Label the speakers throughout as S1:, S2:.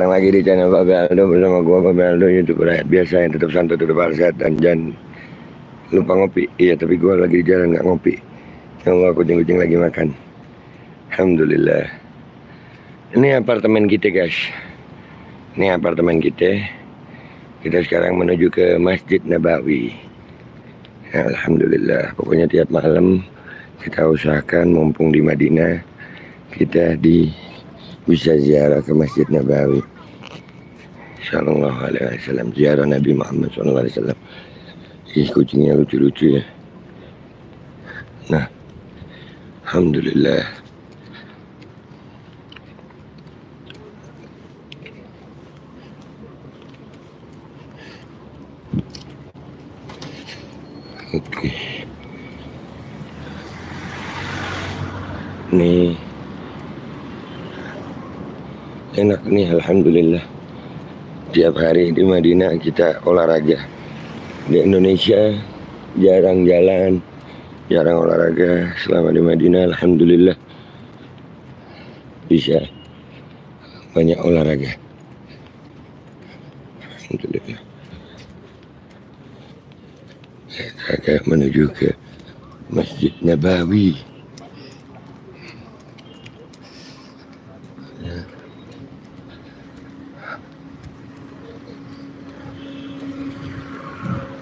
S1: Datang lagi di channel Pak Aldo bersama gua Pak Aldo, YouTube rakyat biasa yang tetap santai, tetap sehat, dan jangan lupa ngopi. Iya, tapi gua lagi di jalan nggak ngopi. Ya Allah, kucing-kucing lagi makan. Alhamdulillah. Ini apartemen kita, guys. Ini apartemen kita. Kita sekarang menuju ke Masjid Nabawi. Ya, Alhamdulillah. Pokoknya tiap malam kita usahakan mumpung di Madinah, kita bisa ziarah ke Masjid Nabawi. Sallallahu alaihi wasallam, ziarah Nabi Muhammad sallallahu alaihi wasallam. Ih, kucingnya lucu-lucu ya. Nah, alhamdulillah. Oke. Nih. Enak nih, alhamdulillah. Tiap hari di Madinah kita olahraga. Di Indonesia jarang jalan, jarang olahraga. Selama di Madinah alhamdulillah bisa banyak olahraga. Alhamdulillah. Saya menuju ke Masjid Nabawi.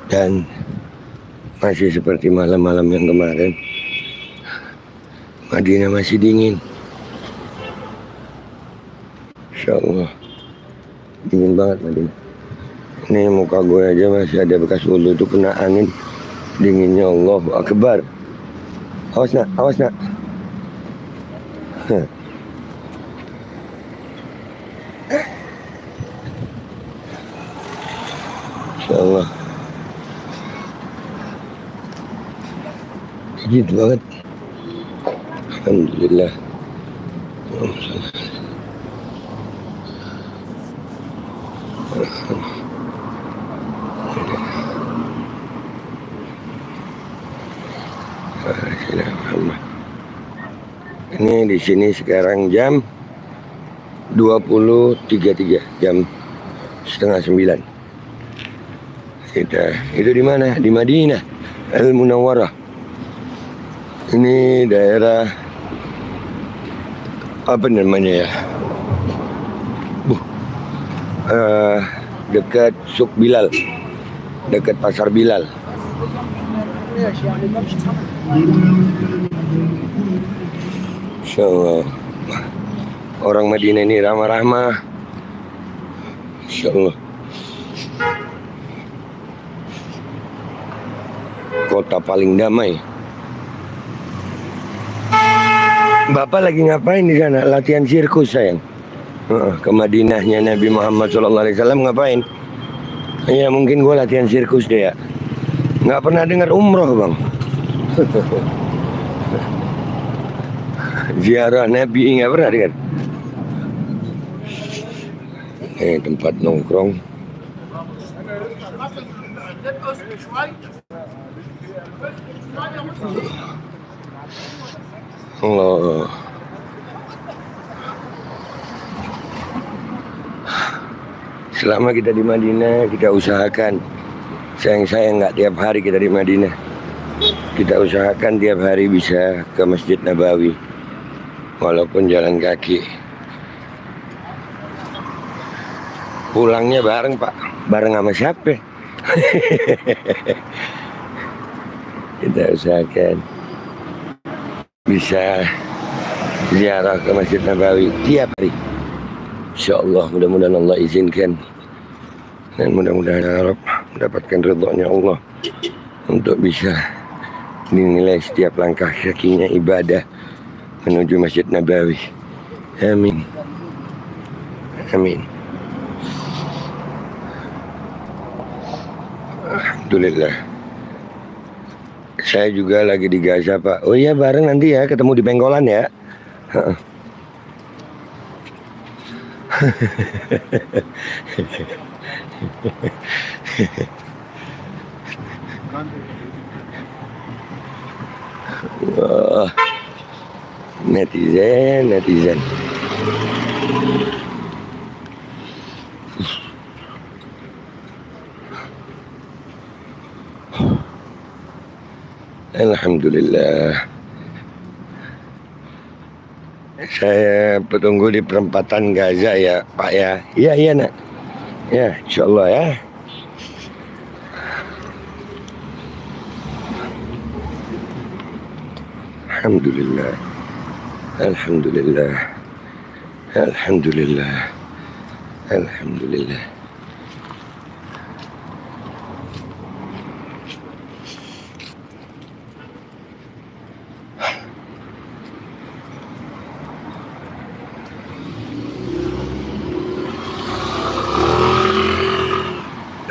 S1: Dan masih seperti malam-malam yang kemarin, Madinah masih dingin. Insya Allah dingin banget Madinah. Ini muka gue aja masih ada bekas wudhu itu kena angin. Dinginnya Allahu Akbar. Awas nak, awas nak. Insya Allah. Gitu banget. Alhamdulillah. Ini di sini sekarang jam 20.33, jam setengah 9. Itu di mana? Di Madinah Al Munawwarah. Ini daerah apa namanya ya? Dekat Suk Bilal, dekat Pasar Bilal. Insya Allah. Orang Madinah ini ramah-ramah. Insya Allah. Kota paling damai. Bapak lagi ngapain di sana? Latihan sirkus sayang. Ke Madinahnya Nabi Muhammad SAW ngapain? Ya mungkin gue latihan sirkus deh ya. Nggak pernah dengar umroh bang. Ziarah Nabi nggak pernah dengar. Tempat nongkrong. Allah. Selama kita di Madinah, kita usahakan. Sayang nggak tiap hari kita di Madinah. Kita usahakan tiap hari bisa ke Masjid Nabawi, walaupun jalan kaki. Pulangnya bareng Pak, bareng sama siapa? Kita usahakan bisa ziarah ke Masjid Nabawi tiap hari. Insya Allah, mudah-mudahan Allah izinkan. Dan mudah-mudahan harap mendapatkan ridhonya Allah untuk bisa dinilai setiap langkah kakinya ibadah menuju Masjid Nabawi. Amin. Amin. Alhamdulillah. Saya juga lagi di Gaza Pak. Oh iya, bareng nanti ya, ketemu di Pengkolan ya. Wah, netizen. Alhamdulillah. Saya petunggu di perempatan Gaza ya Pak ya. Iya iya nak. Ya insyaallah ya. Alhamdulillah. Alhamdulillah. Alhamdulillah. Alhamdulillah.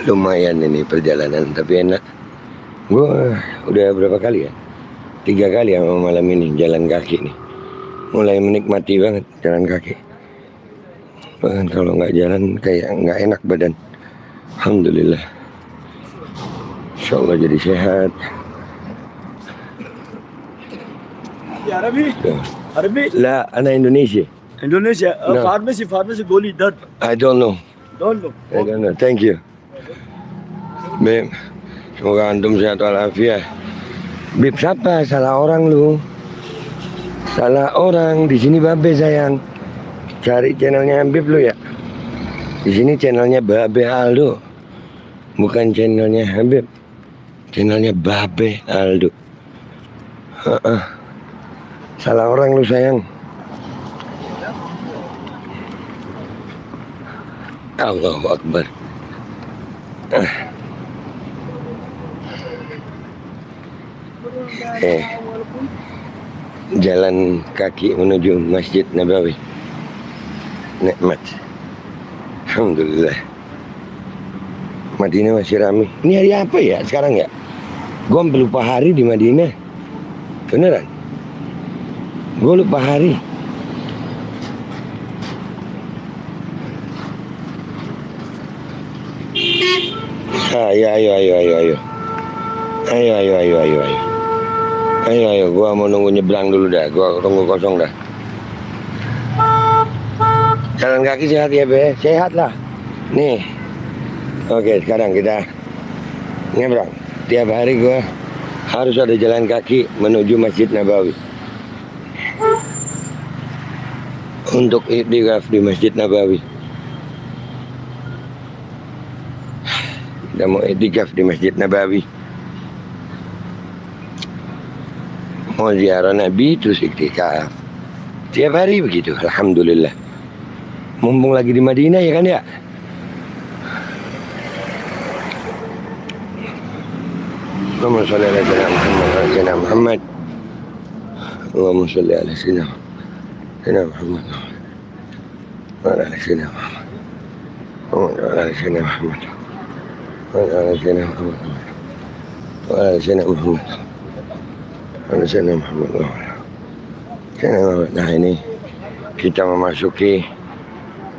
S1: Lumayan ini perjalanan tapi enak. Gua udah berapa kali ya? 3 kali ya malam ini jalan kaki nih. Mulai menikmati banget jalan kaki. Bahkan kalau nggak jalan kayak nggak enak badan. Alhamdulillah. Insyaallah jadi sehat.
S2: Ya Arabi? Arabi?
S1: La, ana Indonesia.
S2: Indonesia?
S1: No.
S2: Pharmacy goli done.
S1: I don't know.
S2: Don't know.
S1: I don't know. Thank you. Beb, semoga antum sehat walafiat. Beb, siapa? Salah orang lu. Salah orang. Di sini Babe sayang. Cari channelnya Beb lu ya. Di sini channelnya Babe Aldo. Bukan channelnya Habib. Channelnya Babe Aldo. Salah orang lu sayang. Allahu Akbar. Jalan kaki menuju Masjid Nabawi. Nikmat. Alhamdulillah. Madinah masih ramai. Ini hari apa ya sekarang ya? Gue hampir lupa hari di Madinah. Beneran? Gue lupa hari. Ayo, gua mau nunggu nyebrang dulu dah. Gua tunggu kosong dah. Jalan kaki sehat ya Be? Sehat lah. Nih. Oke, sekarang kita nyebrang. Tiap hari gua harus ada jalan kaki menuju Masjid Nabawi. Untuk iktikaf di Masjid Nabawi. Kita mau iktikaf di Masjid Nabawi. Mau ziarah Nabi terus iktikaf. Tiap hari begitu, alhamdulillah. Mumpung lagi di Madinah ya kan ya. Allahumma sholli ala sayyidina Muhammad. Allahumma sholli ala sayyidina Muhammad. Wa ala sayyidina Muhammad. Wa ala sayyidina Muhammad. Wa ala sayyidina Muhammad. Wa ala sayyidina Muhammad. Sayyidina Muhammad. Sayyidina Muhammad. Nah ini kita memasuki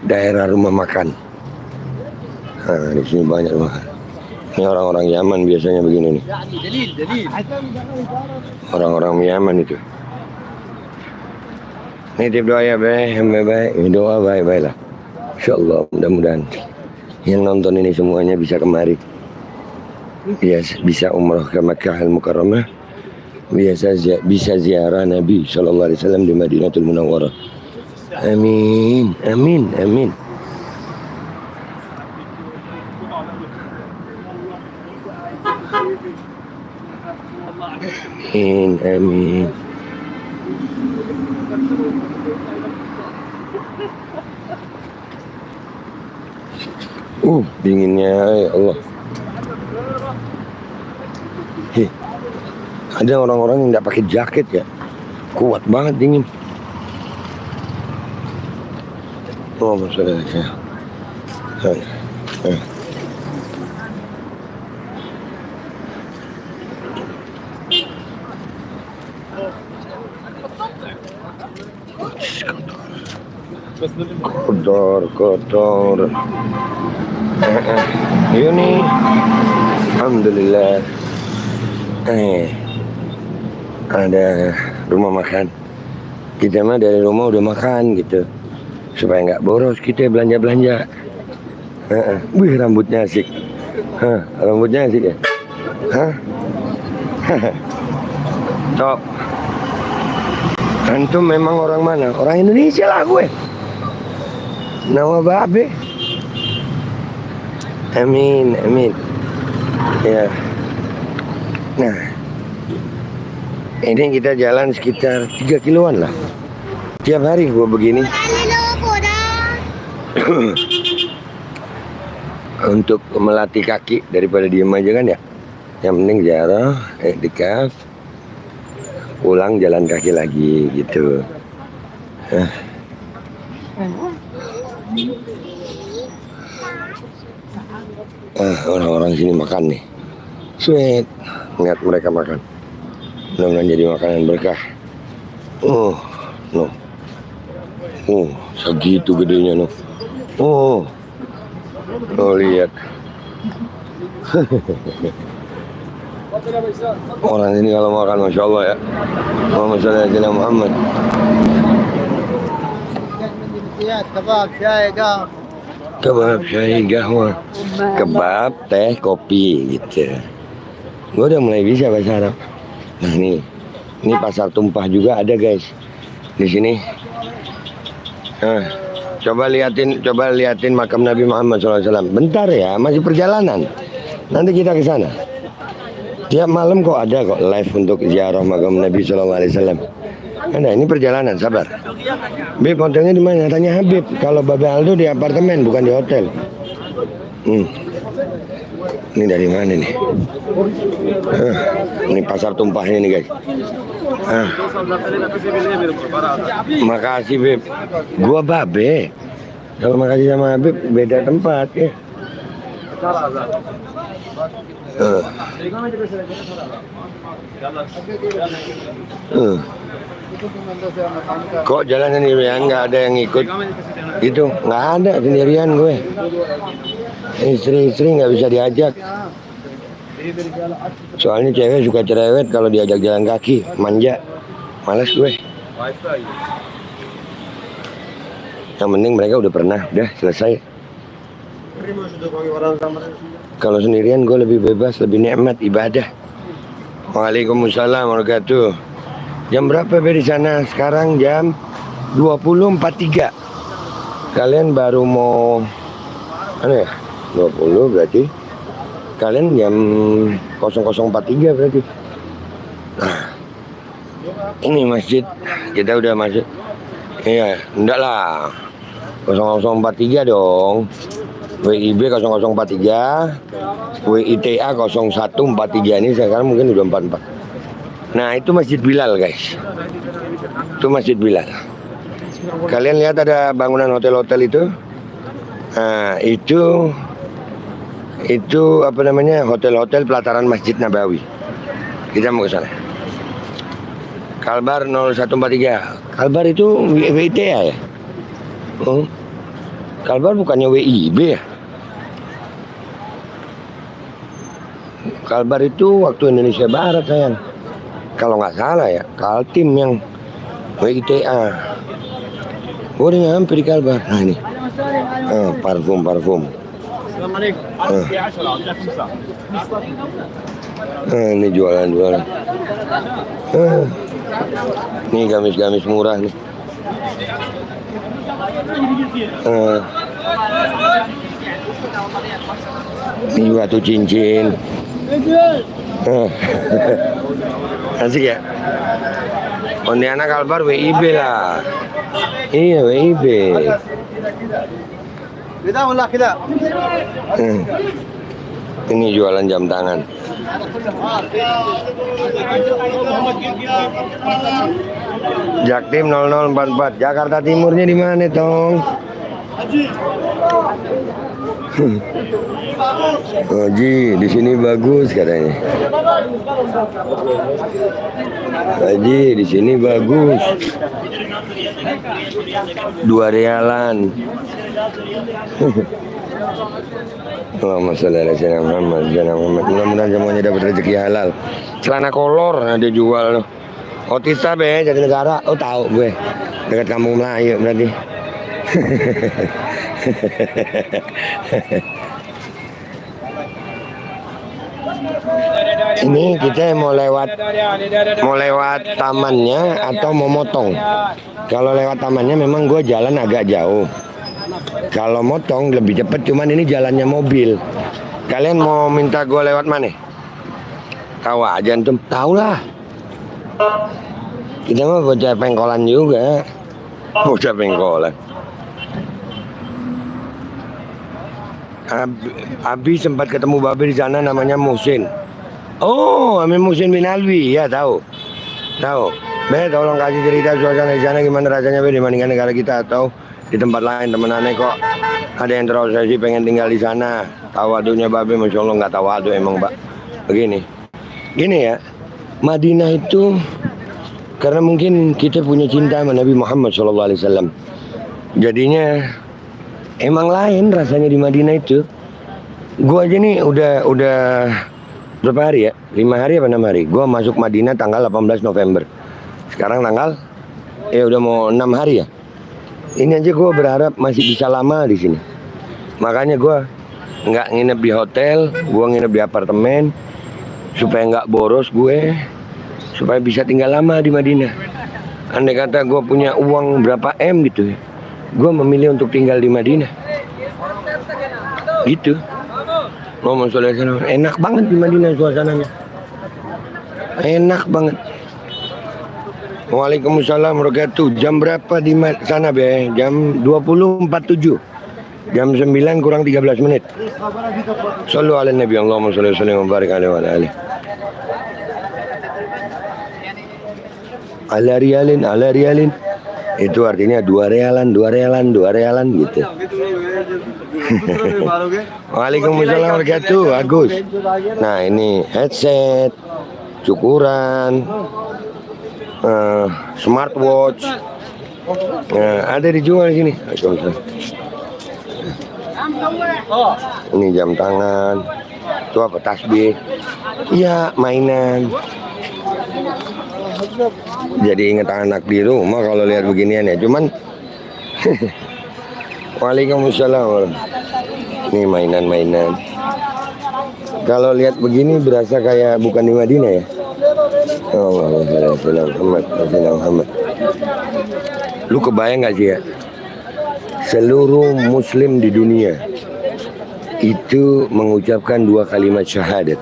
S1: daerah rumah makan. Nah, di sini banyak rumah makan. Ini orang-orang Yaman biasanya begini nih. Orang-orang Yaman itu. Nitip doa ya baik. Doa baik-baik lah. Insyaallah mudah-mudahan yang nonton ini semuanya bisa kemari. Bisa umrah ke Makkah Al-Mukarramah. Bisa ziarah Nabi sallallahu alaihi wasallam di Madinatul Munawwarah. Amin. Amin. Amin. Amin. Amin. Dinginnya ya Allah. Ada orang-orang yang nggak pakai jaket ya, kuat banget dingin. Oh masalah ya. Kotor. Ini, alhamdulillah. Ada rumah makan. Kita mah dari rumah udah makan gitu, supaya nggak boros kita belanja. Wih rambutnya asik. Rambutnya asik ya. Top. Antum memang orang mana? Orang Indonesia lah gue. Nama babe. Amin, amin. Ya. Nah, ini kita jalan sekitar 3 kiloan lah. Tiap hari gue begini. Untuk melatih kaki daripada diem aja kan ya. Yang penting ziarah, iktikaf, pulang jalan kaki lagi gitu. Orang-orang sini makan nih. Sweet, lihat mereka makan. Mudah-mudahan jadi makanan berkah. No. Segitu gedenya no. Lihat. Orang ini kalau makan Masya Allah ya. Muhammad sallallahu alaihi Muhammad. Kebab, syai, gahwa. Kebab, teh, kopi gitu. Gue udah mulai bisa bahasa Arab. Nah ini pasar tumpah juga ada guys di sini. Coba liatin makam Nabi Muhammad SAW. Bentar ya, masih perjalanan. Nanti kita ke sana. Tiap malam kok ada kok live untuk ziarah makam Nabi SAW. Ada, ini perjalanan, sabar. Beb, hotelnya di mana? Tanya Habib. Kalau Babe Aldo di apartemen, bukan di hotel. Ini dari mana nih? Ini pasar tumpahnya nih guys. Makasih Beb. Gua Babe. Kalau makasih sama Habib beda tempat ya. Kok jalan sendirian, nggak ada yang ikut? Itu nggak ada, sendirian gue. Istri nggak bisa diajak. Soalnya cewek suka cerewet kalau diajak jalan kaki, manja. Males gue. Yang penting mereka udah pernah, udah selesai. Kalau sendirian gue lebih bebas, lebih nikmat ibadah. Waalaikumsalam warahmatullahi wabarakatuh. Jam berapa di sana? Sekarang jam 20.43. Kalian baru mau ya? 20 berarti. Kalian jam 00.43 berarti. Nah, ini masjid. Kita udah masuk. Iya, enggak lah. 0043 dong. WIB 0043, WITA 0143 ini sekarang mungkin udah 44. Nah itu Masjid Bilal guys. Itu Masjid Bilal. Kalian lihat ada bangunan hotel-hotel itu. Nah itu apa namanya, hotel-hotel pelataran Masjid Nabawi. Kita mau ke sana. Kalbar 0143. Kalbar itu WITA ya? Kalbar bukannya WIB ya? Kalbar itu waktu Indonesia Barat sayang. Kalau nggak salah ya, Kaltim yang WITA. Gue udah nyampe di Kalbar. Nah ini, parfum. Ini jualan. Ini gamis murah nih. Ini batu cincin. Asik ya. Pontianak Kalbar WIB lah. Iya WIB. Ini jualan jam tangan. Jaktim 0044. Jakarta Timurnya di mana tong? Haji, di sini bagus katanya. Haji, di sini bagus. 2 rialan. Allahumma sholli ala sayyidina Muhammad. Mudah-mudahan semuanya dapat rezeki halal. Celana kolor ada jual. Otista be, Jatinegara. Oh tahu gue. Dekat Kampung Melayu berarti. Ini kita mau lewat tamannya atau mau motong. Kalau lewat tamannya memang gue jalan agak jauh. Kalau motong lebih cepat, cuman ini jalannya mobil. Kalian mau minta gue lewat mana? Tahu aja antum. Tahu lah. Kita mah bocah pengkolan juga. Bocah pengkolan. Abi sempat ketemu Babe di sana, namanya Musin. Oh, Amin Musin bin Alwi, ya tahu. Be, tolong kasih cerita suasana di sana gimana rasanya Be dibandingkan negara kita atau di tempat lain. Temen aneh kok ada yang terobsesi pengen tinggal di sana. Tawadunya Babe, masya Allah nggak tawadu emang Mbak. Gini ya, Madinah itu karena mungkin kita punya cinta sama Nabi Muhammad SAW. Jadinya emang lain rasanya di Madinah itu. Gua aja nih udah berapa hari ya? 5 hari apa 6 hari? Gua masuk Madinah tanggal 18 November. Sekarang tanggal udah mau 6 hari ya. Ini aja gua berharap masih bisa lama di sini. Makanya gua nggak nginep di hotel, gua nginep di apartemen supaya nggak boros gue, supaya bisa tinggal lama di Madinah. Andai kata gua punya uang berapa M gitu ya, gua memilih untuk tinggal di Madinah. Gitu. Ngomong soal sana, enak banget di Madinah suasananya. Enak banget. Waalaikumsalam warahmatullahi. Jam berapa di sana Be? Jam 20.47. Jam 9 kurang 13 menit. Sallu ala Nabi, Allahumma sholli wa sallim wa barik alaihi wa ala alihi. Ala rialin. Itu artinya 2 realan gitu. Waalaikumsalam warahmatullahi, Agus. Nah ini headset, cukuran, smartwatch, ada dijual sini. Ini jam tangan, itu apa, tasbih, ya mainan. Jadi inget anak di rumah kalau lihat beginian ya. Cuman Waalaikumsalam. Ini mainan. Kalau lihat begini berasa kayak bukan di Madinah ya. Muhammad. Lu kebayang gak sih ya? Seluruh muslim di dunia itu mengucapkan 2 kalimat syahadat.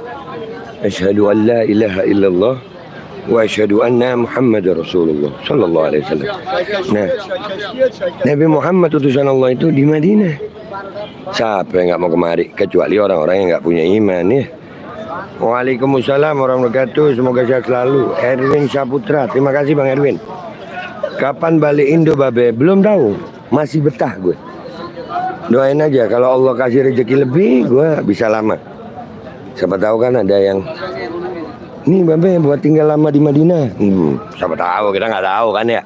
S1: Asyhadu an la ilaha illallah wa asyhadu anna Muhammadar Rasulullah sallallahu alaihi wasallam. Nah, Nabi Muhammad utusan Allah itu di Madinah. Siapa yang nggak mau kemari kecuali orang-orang yang nggak punya iman ya. Waalaikumsalam warahmatullahi wabarakatuh. Semoga sehat selalu. Erwin Saputra, terima kasih Bang Erwin. Kapan balik Indo Babe? Belum tahu, masih betah gue. Doain aja kalau Allah kasih rezeki lebih, gue bisa lama. Siapa tahu kan ada yang nih Babe buat tinggal lama di Madinah. Siapa tahu, kita nggak tahu kan ya.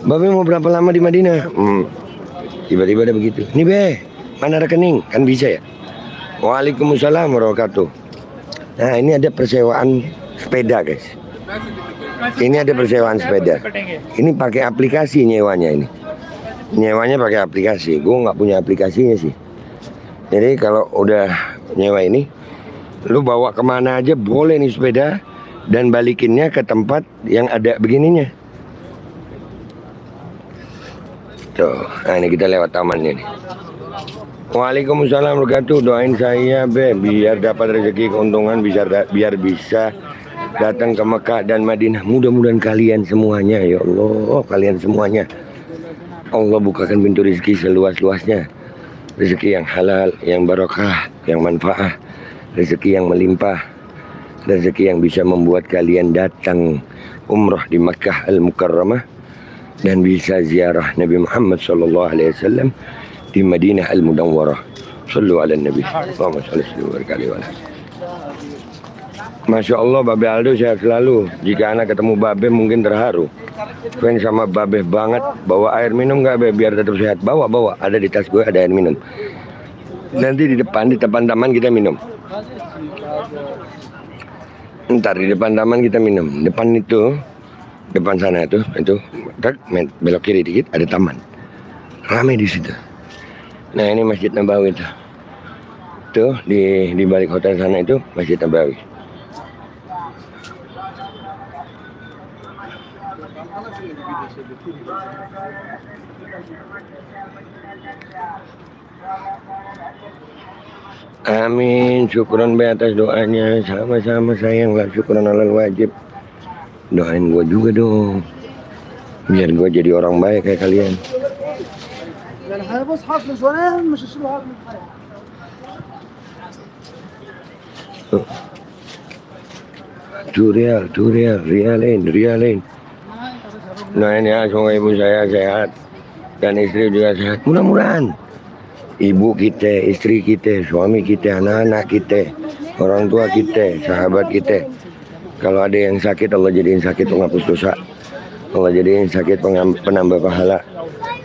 S1: Babe mau berapa lama di Madinah? Tiba-tiba ada begitu. Nih Be, mana rekening? Kan bisa ya. Waalaikumsalam warahmatullahi wabarakatuh. Nah ini ada persewaan sepeda guys. Ini ada persewaan sepeda. Ini pakai aplikasi nyewanya ini. Nyewanya pakai aplikasi. Gue nggak punya aplikasinya sih. Jadi kalau udah nyewa ini, lu bawa kemana aja boleh nih sepeda, dan balikinnya ke tempat yang ada begininya. Tuh, nah ini kita lewat tamannya nih. Waalaikumsalam warahmatullahi wabarakatuh. Doain saya Be biar dapat rezeki keuntungan, biar bisa datang ke Mekah dan Madinah. Mudah-mudahan kalian semuanya, ya Allah, kalian semuanya Allah bukakan pintu rezeki seluas-luasnya. Rezeki yang halal, yang barokah, yang manfaat, rezeki yang melimpah, rezeki yang bisa membuat kalian datang umrah di Makkah Al-Mukarramah dan bisa ziarah Nabi Muhammad SAW di Madinah Al-Munawwarah. Sallu ala Nabi. Allahumma shalli wa barik. Masya Allah, Babe Aldo sehat selalu. Jika anak ketemu Babe mungkin terharu. Fans sama Babe banget. Bawa air minum nggak Be biar tetap sehat? Bawa. Ada di tas gue, ada air minum. Nanti di depan taman kita minum. Ntar di depan taman kita minum. Depan sana itu belok kiri dikit ada taman. Ramai di situ. Nah ini Masjid Nabawi itu. Tuh di balik hotel sana itu Masjid Nabawi. Amin, syukuran be atas doanya. Sama-sama sayang lah, syukuran alal wajib. Doain gue juga dong, biar gue jadi orang baik kayak kalian. Rialin. Nah ini ya, semoga ibu saya sehat dan istri juga sehat. Mudah-mudahan ibu kita, istri kita, suami kita, anak-anak kita, orang tua kita, sahabat kita. Kalau ada yang sakit, Allah jadiin sakit penghapus dosa. Allah jadiin sakit penambah pahala.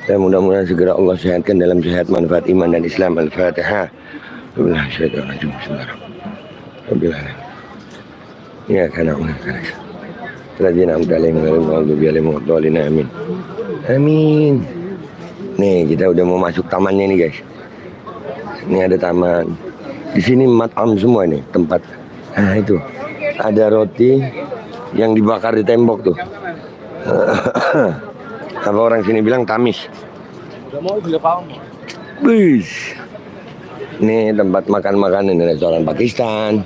S1: Dan mudah-mudahan segera Allah sehatkan dalam sehat manfaat iman dan Islam. Al-Fatihah. Ya karena amin. Amin. Nih kita udah mau masuk tamannya nih guys. Ini ada taman. Di sini matam semua nih tempat. Nah itu ada roti yang dibakar di tembok tuh. Apa orang sini bilang tamis. Bis. Ini tempat makan-makan ini restoran Pakistan.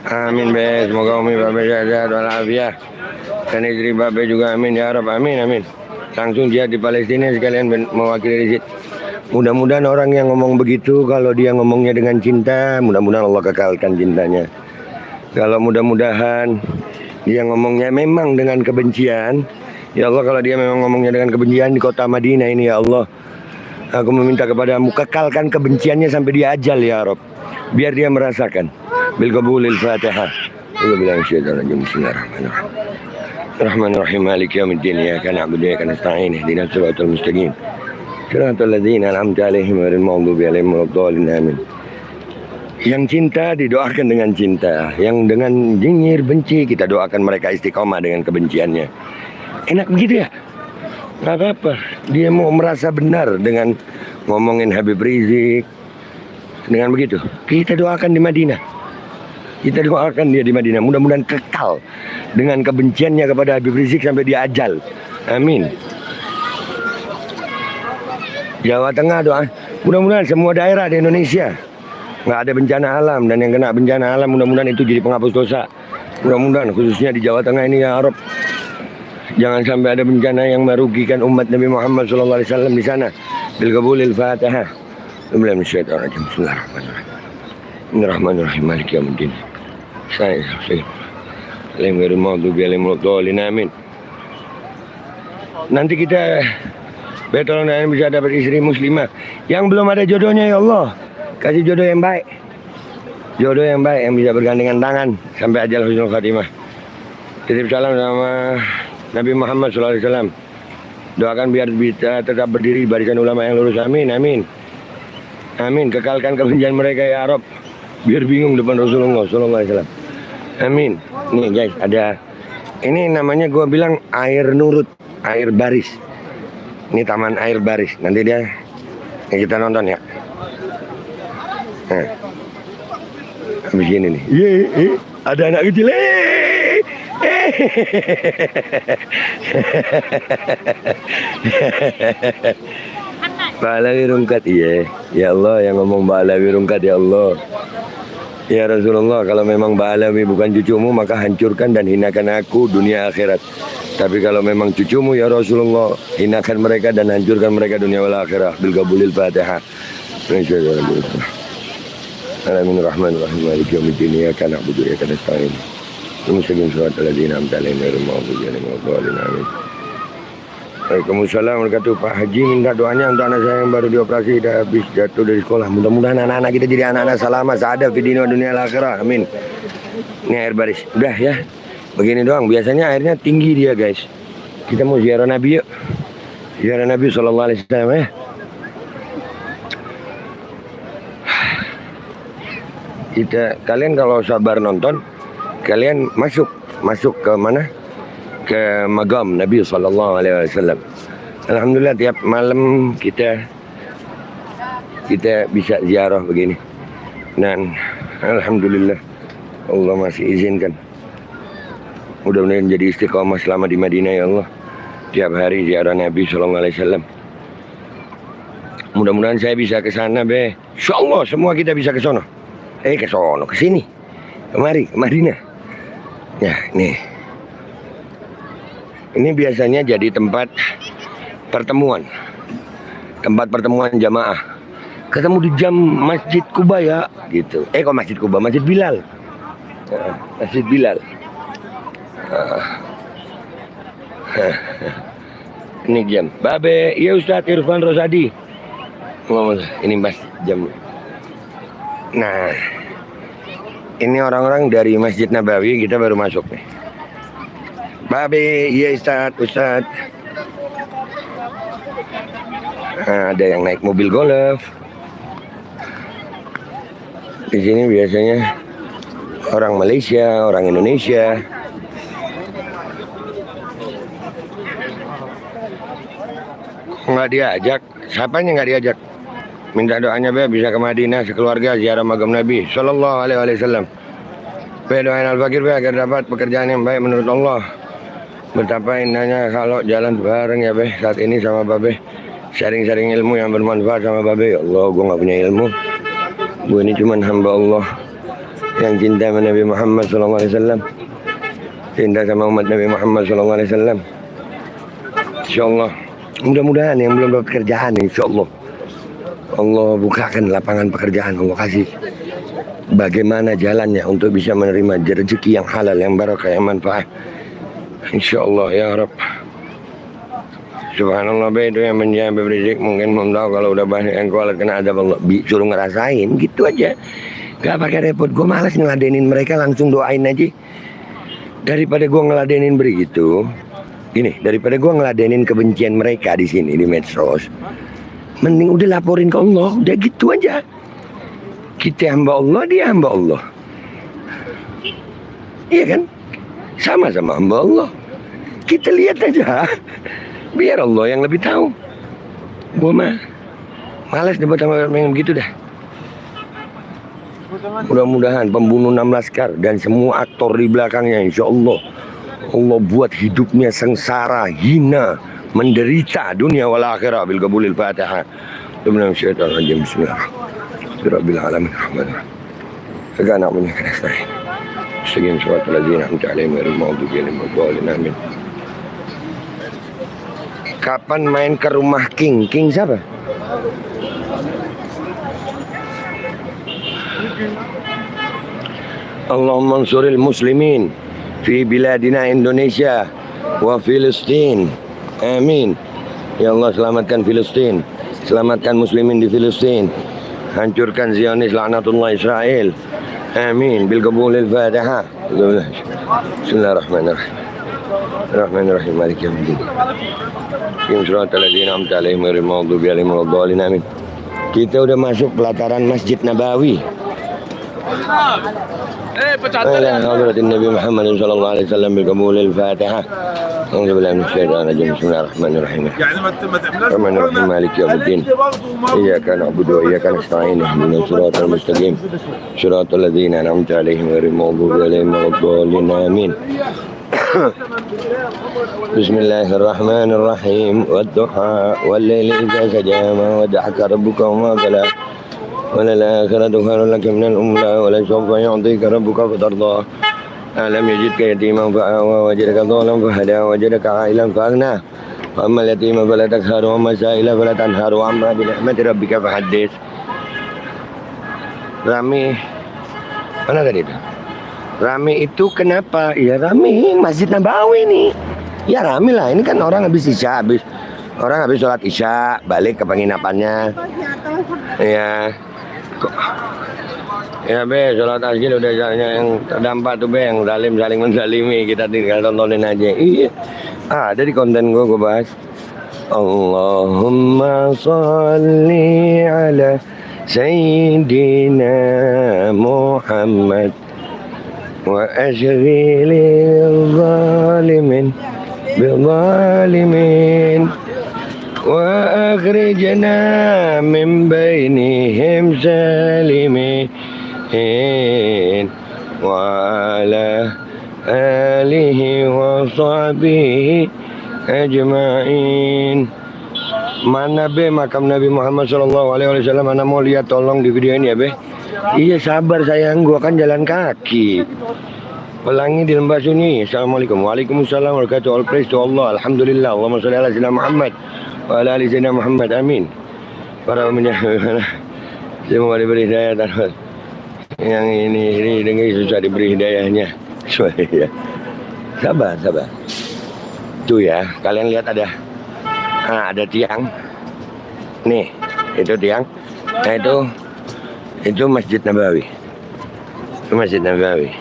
S1: Amin be, semoga umi babe sehat walafiat dan istri babe juga amin ya Rabb, amin. Langsung jihad di Palestina sekalian mewakili di situ. Mudah-mudahan orang yang ngomong begitu kalau dia ngomongnya dengan cinta, mudah-mudahan Allah kekalkan cintanya. Kalau mudah-mudahan dia ngomongnya memang dengan kebencian, ya Allah kalau dia memang ngomongnya dengan kebencian di kota Madinah ini ya Allah, aku meminta kepadamu kekalkan kebenciannya sampai dia ajal ya Rabb, biar dia merasakan. Bil qabulil Fatihah. Bismillahirrahmanirrahim. Maliki yaumiddin. Iyyaka na'budu wa iyyaka nasta'in. Ihdinas siratal mustaqim. Siratal ladzina an'amta 'alaihim ghairil maghdubi 'alaihim waladdallin. Amin. Yang cinta didoakan dengan cinta, yang dengan nyinyir benci kita doakan mereka istiqomah dengan kebenciannya. Enak begitu ya? Nggak apa-apa. Dia mau merasa benar dengan ngomongin Habib Rizik. Dengan begitu kita doakan di Madinah. Kita doakan dia di Madinah, mudah-mudahan kekal dengan kebenciannya kepada Habib Rizik sampai dia ajal. Amin. Jawa Tengah doa, mudah-mudahan semua daerah di Indonesia nggak ada bencana alam, dan yang kena bencana alam mudah-mudahan itu jadi penghapus dosa. Mudah-mudahan khususnya di Jawa Tengah ini ya Rabb, jangan sampai ada bencana yang merugikan umat Nabi Muhammad SAW di sana. Bil qabulil Fatihah. Bismillahirrahmanirrahim. Maliki yaumiddin. Amin. Nanti kita betul dan bisa dapat istri muslimah yang belum ada jodohnya ya Allah, kasih jodoh yang baik, yang bisa bergandengan tangan sampai ajal husnul khatimah. Titip salam sama Nabi Muhammad SAW. Doakan biar bisa tetap berdiri barisan ulama yang lurus. Amin. Kekalkan kebencian mereka ya Rabb, biar bingung depan Rasulullah SAW. Amin. Nih guys, ada ini namanya gua bilang air nurut, air baris. Ini taman air baris. Nanti dia kita nonton ya. Nah, habis ini nih. Ada anak kecil. Balawi rungkat, iya. Ya Allah yang ngomong Balawi rungkat ya Allah. Ya Rasulullah, kalau memang Balawi bukan cucumu maka hancurkan dan hinakan aku dunia akhirat. Tapi kalau memang cucumu ya Rasulullah, hinakan mereka dan hancurkan mereka dunia wal akhirah. Bil qabulil Fatihah. Bismillahirrahmanirrahim. Maliki yaumiddin. Iyyaka na'budu wa iyyaka nasta'in. Ihdinas siratal ladzina an'amta 'alaihim ghairil maghdubi 'alaihim waladdallin. Amin. Waalaikumsalam warahmatullahi wabarakatuh. Pak Haji minta doanya untuk anak saya yang baru dioperasi dan habis jatuh dari sekolah. Mudah-mudahan anak-anak kita jadi anak-anak selamat, sa'adah fid dunia akhirah. Amin. Ini air baris. Udah ya. Begini doang. Biasanya airnya tinggi dia, guys. Kita mau ziarah Nabi yuk. Ziarah Nabi sallallahu alaihi wasallam ya. Kalian kalau sabar nonton, kalian masuk ke mana? Ke magam Nabi sallallahu alaihi wasallam. Alhamdulillah tiap malam kita bisa ziarah begini. Dan alhamdulillah Allah masih izinkan. Mudah-mudahan jadi istiqomah selama di Madinah ya Allah. Tiap hari ziarah Nabi Sallallahu Alaihi Wasallam. Mudah-mudahan saya bisa ke sana be. Insyaallah semua kita bisa ke sono. Ke sono, ke sini. Kemari, ke Madinah. Ya, nih. Ini biasanya jadi tempat pertemuan. Tempat pertemuan jamaah. Ketemu di jam Masjid Kuba ya, gitu. Kok Masjid Kuba, Masjid Bilal. Masjid Bilal. Ini jam. Babe, iya Ustadz Irfan Rosadi. Ini mas jam. Nah, ini orang-orang dari Masjid Nabawi, kita baru masuk nih. Babe, iya Ustadz. Nah, ada yang naik mobil golf. Di sini biasanya orang Malaysia, orang Indonesia. Nggak diajak, siapanya nggak diajak? Minta doanya be bisa ke Madinah sekeluarga ziarah makam Nabi Sallallahu Alaihi Wasallam. Be doain al-fakir be agar dapat pekerjaan yang baik menurut Allah. Betapa indahnya kalau jalan bareng ya be saat ini sama babe. Sharing-sharing ilmu yang bermanfaat sama babe. Ya Allah, gue nggak punya ilmu. Gue ini cuman hamba Allah yang cinta sama Nabi Muhammad SAW, cinta sama umat Nabi Muhammad SAW. InsyaAllah, mudah-mudahan yang belum dapat kerjaan, InsyaAllah Allah bukakan lapangan pekerjaan. Allah kasih bagaimana jalannya untuk bisa menerima rezeki yang halal, yang barakah, yang manfaat. InsyaAllah ya Rabb. Subhanallah be, itu yang menjadi berisik mungkin belum tahu kalau udah banyak yang kualat kena adab Allah. Suruh ngerasain gitu aja, gak pakai repot. Gue malas ngeladenin mereka, langsung doain aja. Daripada gue ngeladenin begitu, gini, daripada gue ngeladenin kebencian mereka di sini di medsos, mending udah laporin ke Allah, udah gitu aja. Kita hamba Allah, dia hamba Allah. Iya kan? Sama-sama hamba Allah. Kita lihat aja. Biar Allah yang lebih tahu. Gua mah malas debat sama yang begitu dah. Mudah-mudahan pembunuh 6 laskar dan semua aktor di belakangnya, insya Allah Allah buat hidupnya sengsara, hina, menderita dunia wal akhirah. Bil qabulil Fatihah. Bismillahirrahmanirrahim. Bismillahirrahmanirrahim. Segala namanya kena stay. Segini surat lazina antu alaihim ghairil maghdubi alaihim waladdallin. Amin. Kapan main ke rumah King? King siapa? Allahumma ansuril muslimin fi biladina Indonesia wa Filistin. Amin. Ya Allah, selamatkan Filistin, selamatkan muslimin di Filistin, hancurkan Zionis laknatullah Israel. Amin. Bil qabulil Fatihah. Bismillahirrahmanirrahim. Bismillahirrahmanirrahim. Maliki yaumiddin. Suratul ladzina an'amta 'alaihim ghairil maghdubi 'alaihim waladdallin. Amin. Kita udah masuk pelataran Masjid Nabawi. Hadratin Nabi Muhammad sallallahu alaihi wasallam bil qabulil Fatihah. A'udzu billahi minasy syaithanir rajim. Bismillahirrahmanirrahim. Rahmanir-Rahim. Maliki yaumiddin. Iyyaka na'budu wa iyyaka nasta'in. Ihdinas siratal mustaqim. Siratal ladzina an'amta 'alaihim ghairil maghdubi 'alaihim waladdallin. Amin. Bismillahirrahmanirrahim. Wadduha wal-laili idza saja ma wada'aka rabbuka wa ma qala. وللآخرة خير لك من الأولى ولسوف يعطيك ربك فترضى ألم يجدك يتيما فآوى وجدك ضالا فهدى وجدك عائلا فأغنى وأما اليتيم فلا تقهر وأما السائل فلا تنهر وأما بنعمة ربك فحدث. Rame, mana tadi itu? Rame itu kenapa? Ya rame Masjid Nabawi nih. Ya rame lah, ini kan orang habis isya, orang habis sholat isya balik ke penginapannya. Ya. Ya be, sholat asgil udah yang terdampak tuh be, yang zalim saling menzalimi, kita tinggal tontonin aja. Iya, ada di konten gue bahas. Allahumma salli ala Sayyidina Muhammad wa ashghilil zalimin bil zalimin. وأخرجنا من بينهم سالمين وعلى آله وصحبه أجمعين. Mana be makam Nabi Muhammad Sallallahu Alaihi Wasallam? Mana mau lihat, tolong di video ini ya be. Iya sabar sayang, gua kan jalan kaki. Pelangi di lembah sunyi. Assalamualaikum. Waalaikumsalam warahmatullahi wabarakatuh. All praise to Allah. Alhamdulillah. Allahumma sholli ala sayyidina Muhammad wa ala ali sayyidina Muhammad. Amin. Para pemirsa, semua diberi hidayah dan yang ini dengan susah diberi hidayahnya. Ya. Sabar. Tuh ya, kalian lihat ada tiang. Nih, itu tiang. Nah, itu Masjid Nabawi. Itu Masjid Nabawi.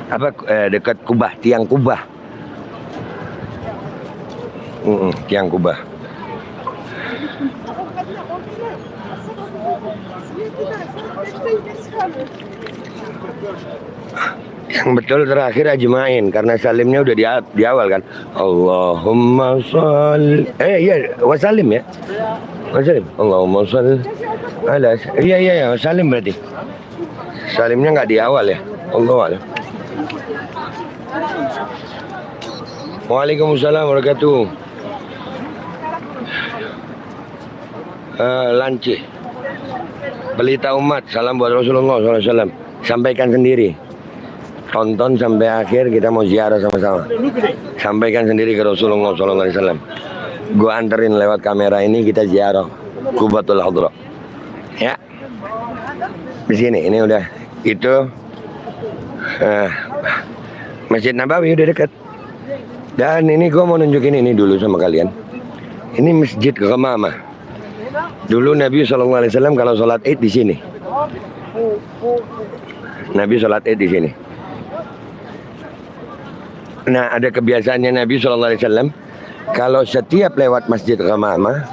S1: Apa dekat Kubah, tiang Kubah. Tiang Kubah. Yang betul terakhir ajmain karena salimnya udah di awal kan. Allahumma sholli wasallim ya. Wasallim. Allahumma sholli ala. Iya wasallim berarti. Salimnya nggak di awal ya. Allahu a'lam. Waalaikumsalam warahmatullahi wabarakatuh. Lancih. Pelita umat, salam buat Rasulullah SAW. Sampaikan sendiri. Tonton sampai akhir, kita mau ziarah sama-sama. Sampaikan sendiri ke Rasulullah SAW. Gua anterin lewat kamera ini, kita ziarah Qubatul Hadra. Ya. Di sini, ini udah. Itu Masjid Nabawi udah dekat. Dan ini gua mau nunjukin ini dulu sama kalian. Ini Masjid Ghamamah. Dulu Nabi SAW kalau sholat Id di sini. Nabi sholat Id di sini. Nah, ada kebiasaannya Nabi SAW kalau setiap lewat Masjid Ghamamah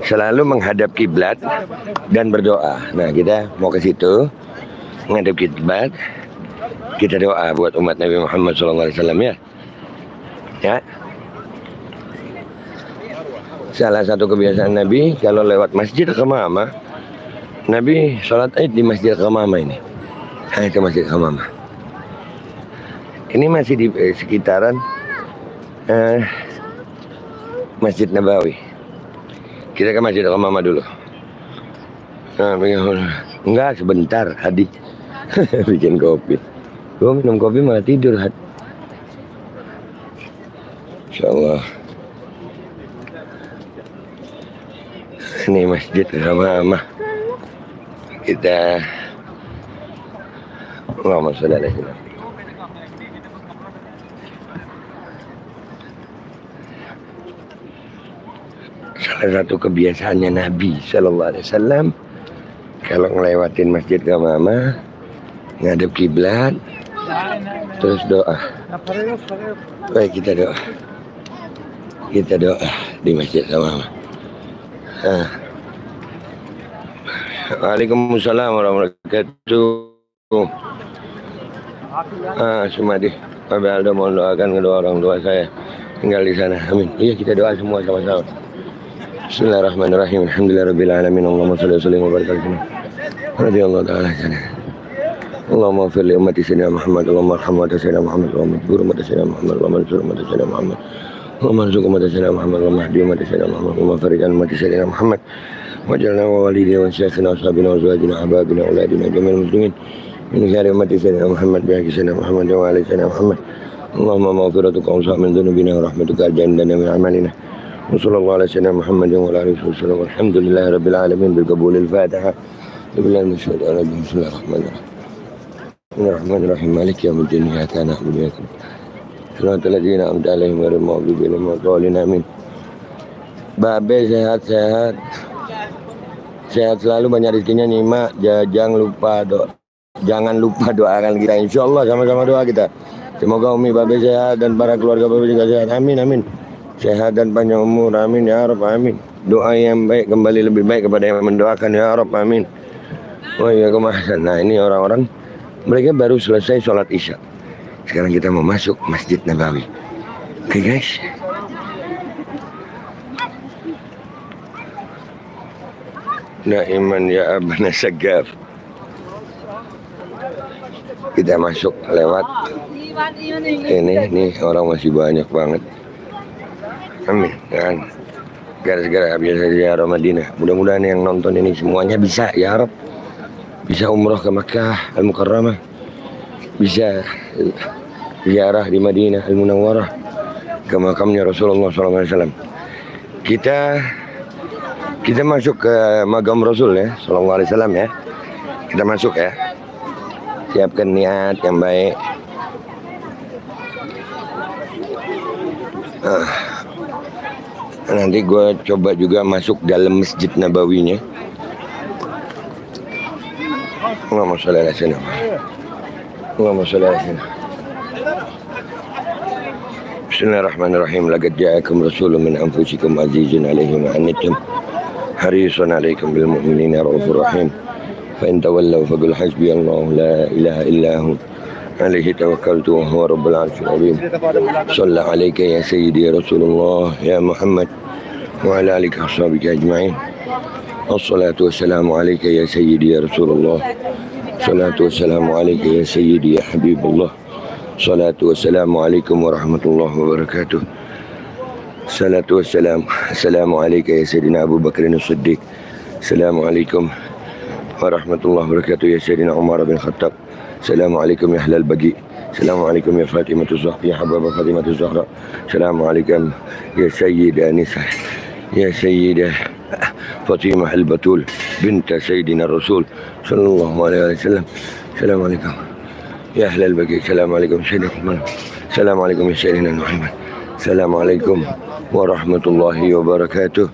S1: selalu menghadap kiblat dan berdoa. Nah, kita mau ke situ menghadap kiblat, kita doa buat umat Nabi Muhammad SAW ya. Ya. Salah satu kebiasaan Nabi kalau lewat Masjid Ghamamah, Nabi sholat Id di Masjid Ghamamah ini. Nah, itu Masjid Ghamamah. Ini masih di sekitaran Masjid Nabawi. Kita ke Masjid Ghamamah dulu. Nah, enggak sebentar, Hadi. Bikin kopi. Gue minum kopi malah tidur, Hadi. Insyaallah. Ini Masjid Ghamamah. Kita Allahumma sholli ala sayyidina. Salah satu kebiasaannya Nabi Sallallahu Alaihi Wasallam kalau ngelewatin Masjid Ghamamah, ngadep kiblat, terus doa. Baik, kita doa. Kita doa di Masjid Ghamamah. Waalaikumsalam warahmatullahi wabarakatuh. Sumadi, Pak Aldo mohon doakan kedua orang tua saya tinggal di sana. Amin. Iya, kita doa semua sama-sama. Bismillahirrahmanirrahim. Alhamdulillahirabbil alamin. Allahumma shalli wa sallim wa barik alaihi. Radhiyallahu ta'ala anhu. Allahumma ighfir li ummati sayyidina Muhammad, Allahumma arham ummati sayyidina Muhammad, Allahumma ijbur ummati sayyidina Muhammad, Allahumma ansur ummati sayyidina Muhammad, Allahumma arzuq ummati sayyidina Muhammad, Allahumma hdi ummati sayyidina Muhammad, Allahumma farij an ummati sayyidina Muhammad. Wajalna wa walidina wa syekhina wa sahabina wa azwajina ahbabina wa auladina jami'al muslimin min syarri ummati sayyidina Muhammad bi haqqi sayyidina Muhammad wa ali sayyidina Muhammad. Allahumma maghfiratuka awsa' min dhunubina wa rahmatuka jannana min amalina. Wa sallallahu ala sayyidina Muhammad wa ala alihi wa sallam. Alhamdulillahi rabbil alamin bil qabulil Fatihah. Billahi minasyaitonir rajim. Bismillahirrahmanirrahim. Bismillahirrahmanirrahim. Maliki yaumiddin. Iyyaka na'budu wa iyyaka nasta'in. Shiratal ladzina an'amta 'alaihim ghairil maghdubi 'alaihim waladdallin. Amin. Babe sehat-sehat. Sehat selalu, banyak rezekinya nyimak. Jangan lupa doakan kita. Insyaallah sama-sama doa kita. Semoga Umi Babe sehat dan para keluarga Babe juga sehat. Amin amin. Sehat dan panjang umur. Amin ya Rabb. Amin. Doa yang baik kembali lebih baik kepada yang mendoakan ya Rabb. Amin. Oh iya, kemasan. Nah, ini orang-orang mereka baru selesai sholat Isya. Sekarang kita mau masuk Masjid Nabawi. Oke guys. Naiman ya Abana Sagaf. Kita masuk lewat ini nih, orang masih banyak banget. Amin kan. Gara-gara biasa ziarah Madinah. Mudah-mudahan yang nonton ini semuanya bisa ya Rob. Bisa umroh ke Makkah Al-Mukarramah. Bisa ziarah di Madinah Al-Munawwarah ke makamnya Rasulullah SAW. Kita masuk ke makam Rasul ya SAW ya. Kita masuk ya. Siapkan niat yang baik. Nanti gue coba juga masuk dalam Masjid Nabawinya. Allahumma sholli ala sayyidina Allahumma sholli ala sayyidina. Bismillahirrahmanirrahim. Laqad ja'akum rasulun min anfusikum azizun 'alaihi ma anittum harisun 'alaikum bil mu'minina raufur rahim. Fa in tawallaw faqul hasbiyallahu la ilaha illa hu عليه توكلت وهو رب العرش العظيم. صلى عليك يا سيدي رسول الله يا محمد وعلى آلك وصحبك أجمعين. الصلاة والسلام عليك يا سيدي يا رسول الله. الصلاة والسلام عليك يا سيدي يا حبيب الله. الصلاة والسلام عليكم ورحمة الله وبركاته. الصلاة السلام عليك يا سيدنا أبو بكر الصديق. السلام عليكم ورحمة الله وبركاته يا سيدنا عمر بن الخطاب. السلام عليكم يا أهل البقيع. السلام عليكم يا فاطمة الزهراء يا حبابة فاطمة الزهراء. السلام عليكم يا سيدة نساء يا سيدة فاطمة البتول بنت سيدنا الرسول صلى الله عليه وسلم. السلام عليكم يا أهل البقيع. السلام عليكم سيدنا محمد. السلام عليكم يا سيدنا محمد. السلام عليكم ورحمة الله وبركاته.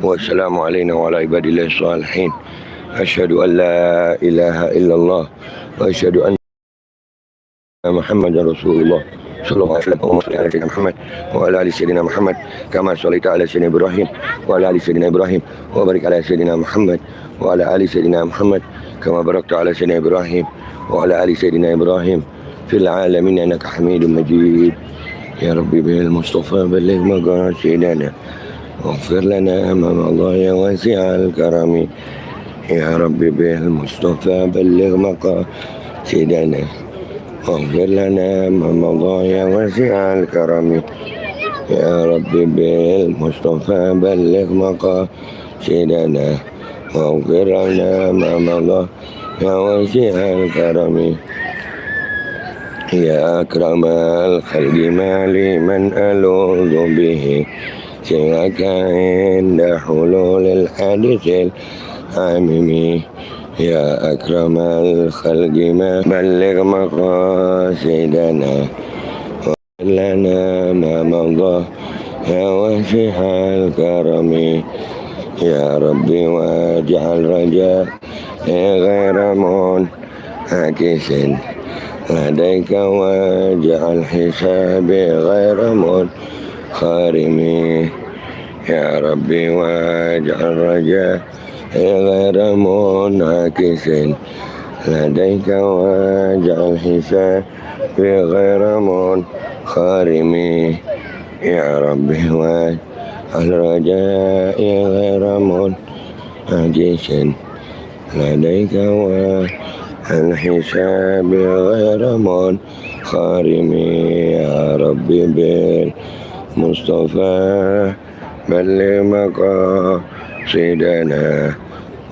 S1: والسلام علينا وعلى عباد الله الصالحين. أشهد أن لا إله إلا الله وأشهد أن محمد رسول الله صلى الله عليه وسلم. اللهم صل على سيدنا محمد وعلى آل سيدنا محمد كما صليت على سيدنا إبراهيم وعلى آل سيدنا إبراهيم وبارك على سيدنا محمد وعلى آل سيدنا محمد كما باركت على سيدنا إبراهيم وعلى آل سيدنا إبراهيم في العالمين إنك حميد مجيد. يا ربي بالمصطفى بلغ مقاصدنا واغفر لنا ما مضى يا واسع الكرم. يا ربي بالمصطفى بلغ مقاصدنا واغفر لنا ما مضى يا واسع الكرم. يا ربي بالمصطفى بلغ مقاصدنا واغفر لنا ما مضى يا واسع الكرم. يا أكرم الخلق ما لي من ألوذ به سواك عند حلول الحادث العامم. يا أكرم الخلق ما بلغ مقاصدنا واغفر لنا ما مضى يا واسع الكرم. يا ربي واجعل رجاء غير منعكس لديك واجعل حسابي غير منخرم. يا ربي واجعل رجاء غير منعكس لديك واجعل حسابي غير منخرم. يا ربي واجعل رجائي غير منعكس لديك الحساب غير منخرم. يا ربي بالمصطفى بلغ مقاصدنا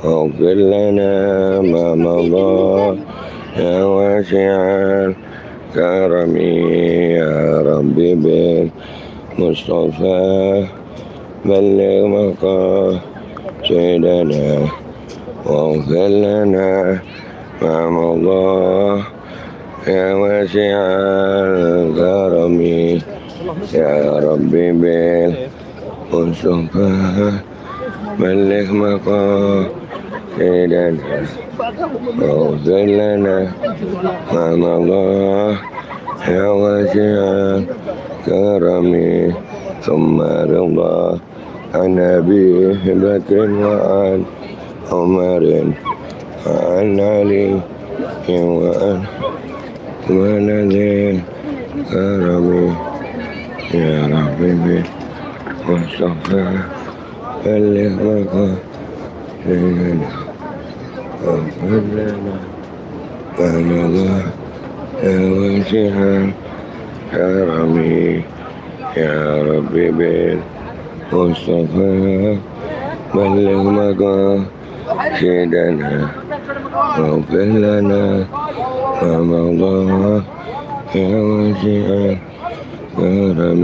S1: واغفر لنا ما مضى يا واسع الكرم. يا ربي بالمصطفى بلغ مقاصدنا واغفر لنا ما مضى يا واسع الكرم. يا ربي بالمصطفى بلغ مقاصدنا واغفر لنا ما مضى يا واسع الكرم. ثم رضى عن أبي بكر وعن عمر وعن علي وعن ذي الكرم. يا ربي بالمصطفى بلغ لنا واغفر لنا ما مضى يا واسع الكرم يا ربي بالمصطفى بلغ مقاصدنا واغفر لنا ما مضى يا واسع الكرم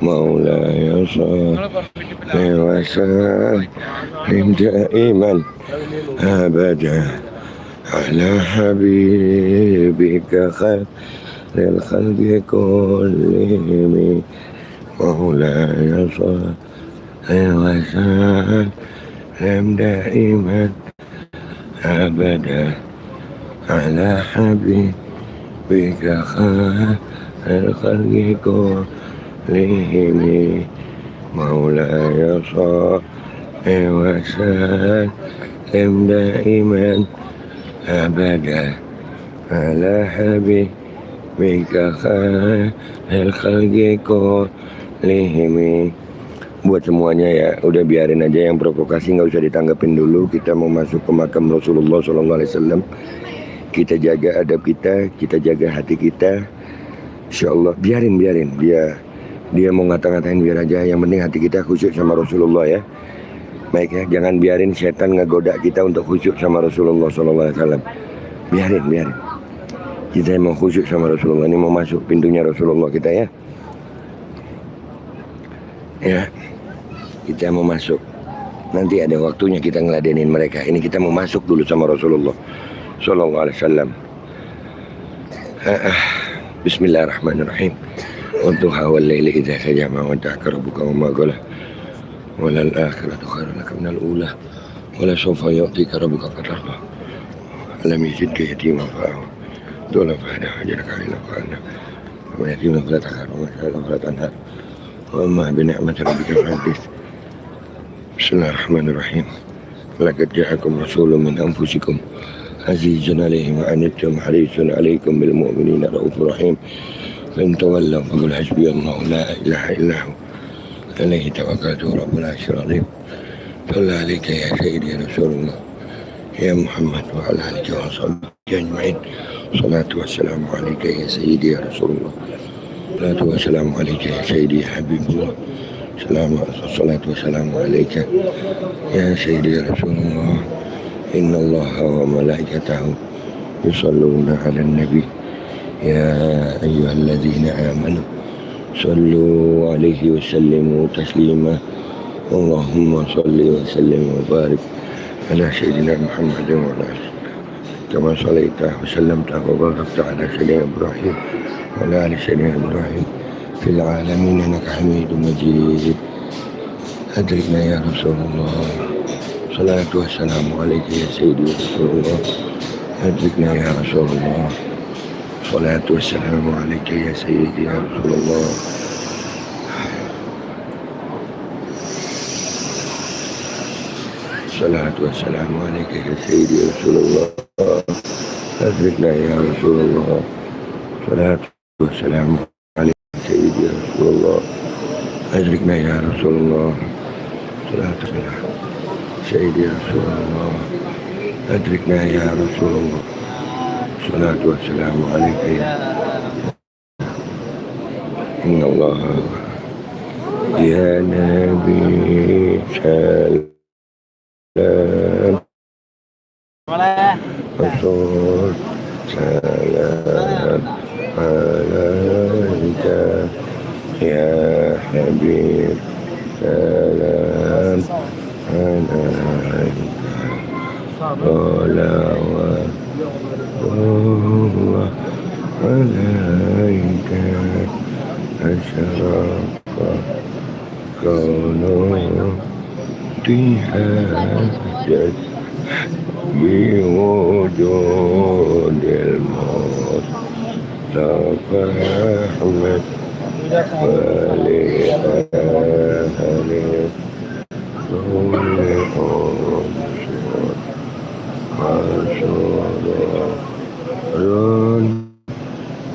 S1: مولاي صل وسلم دائما أبدا على حبيبك خير للخلق كلهم مولاي صل وسلم دائما أبدا على حبيبك خير الخلق كلهم مولاي صل وسلم دائما أبدا على حبيبك خير الخلق كلهم. Buat semuanya ya, udah biarin aja yang provokasi, nggak usah ditanggapin dulu. Kita mau masuk ke makam Rasulullah SAW. Kita jaga adab kita jaga hati kita. Insya Allah biarin dia mau ngata-ngatain biar aja. Yang penting hati kita khusyuk sama Rasulullah ya. Baik ya, jangan biarin setan ngegoda kita untuk khusyuk sama Rasulullah SAW. Biarin. Kita mau khusyuk sama Rasulullah. Ini mau masuk pintunya Rasulullah kita ya. Ya, kita mau masuk. Nanti ada waktunya kita ngeladenin mereka. Ini kita mau masuk dulu sama Rasulullah Sallallahu Alaihi Wasallam. Bismillahirrahmanirrahim. Untuk hawal laili idza sajama wa ta'karabuka wa magalah. Walal akhiratu khairun laka minal ula. Wala sawfa yu'tika rabbuka fatarda. Alam yajidka yatiman fa'awa. Dola fa'ada hajaraka ila fa'ana. Wa yatiman fala takhar wa masha'ala fala tanhar. Wa amma bini'mati rabbika fahaddith. Bismillahirrahmanirrahim. Laqad ja'akum rasulun min anfusikum azizun 'alaihi ma 'anittum harisun 'alaikum bil mu'minina raufur rahim. Fa in tawallaw faqul hasbiyallahu la ilaha illa hu alaihi tawakkaltu rabbul 'arsyil 'azim. Shalla 'alaika ya sayyidi ya Rasulullah ya Muhammad wa 'ala alihi wa sahbihi ajma'in. Salatu wassalamu 'alaika ya sayyidi ya Rasulullah. Salatu wassalamu 'alaika ya sayyidi ya Habibullah. Salatu wassalamu alaika ya sayyidi ya Rasulullah. Inna allaha wa malaikatahu yusalluna ala nabi ya ayyuhalladzina amanu sallu alaihi wa sallimu taslima. Allahumma salli wa sallim wa barik ala sayyidina Muhammadin wa ala alihi kama sallaita wa sallamta wa barakta ala sayyidina Ibrahim wa ala ali sayyidina Ibrahim fil alamin innaka Hamidum Majid. Adrikna ya Rasulullah. Salatu wassalamu alaika ya sayyidi ya Rasulullah. Adrikna ya Rasulullah. Salatu wassalamu alaika ya sayyidi ya Rasulullah. Salatu wassalamu alaika ya sayyidi ya Rasulullah. Adrikna ya Rasulullah. Salatu wassalamu سيدي يا رسول الله. أدركنا يا رسول الله. صلاة الله سيدي يا رسول الله. أدركنا يا رسول الله. صلاة والسلام عليك يا إن الله يا نبي سلام رسول سلام عليك يا حبيب سلام عليك صلوات الله عليك أشرق كونك حاجت بوجود الموت أحمد ولأهل كل أنصار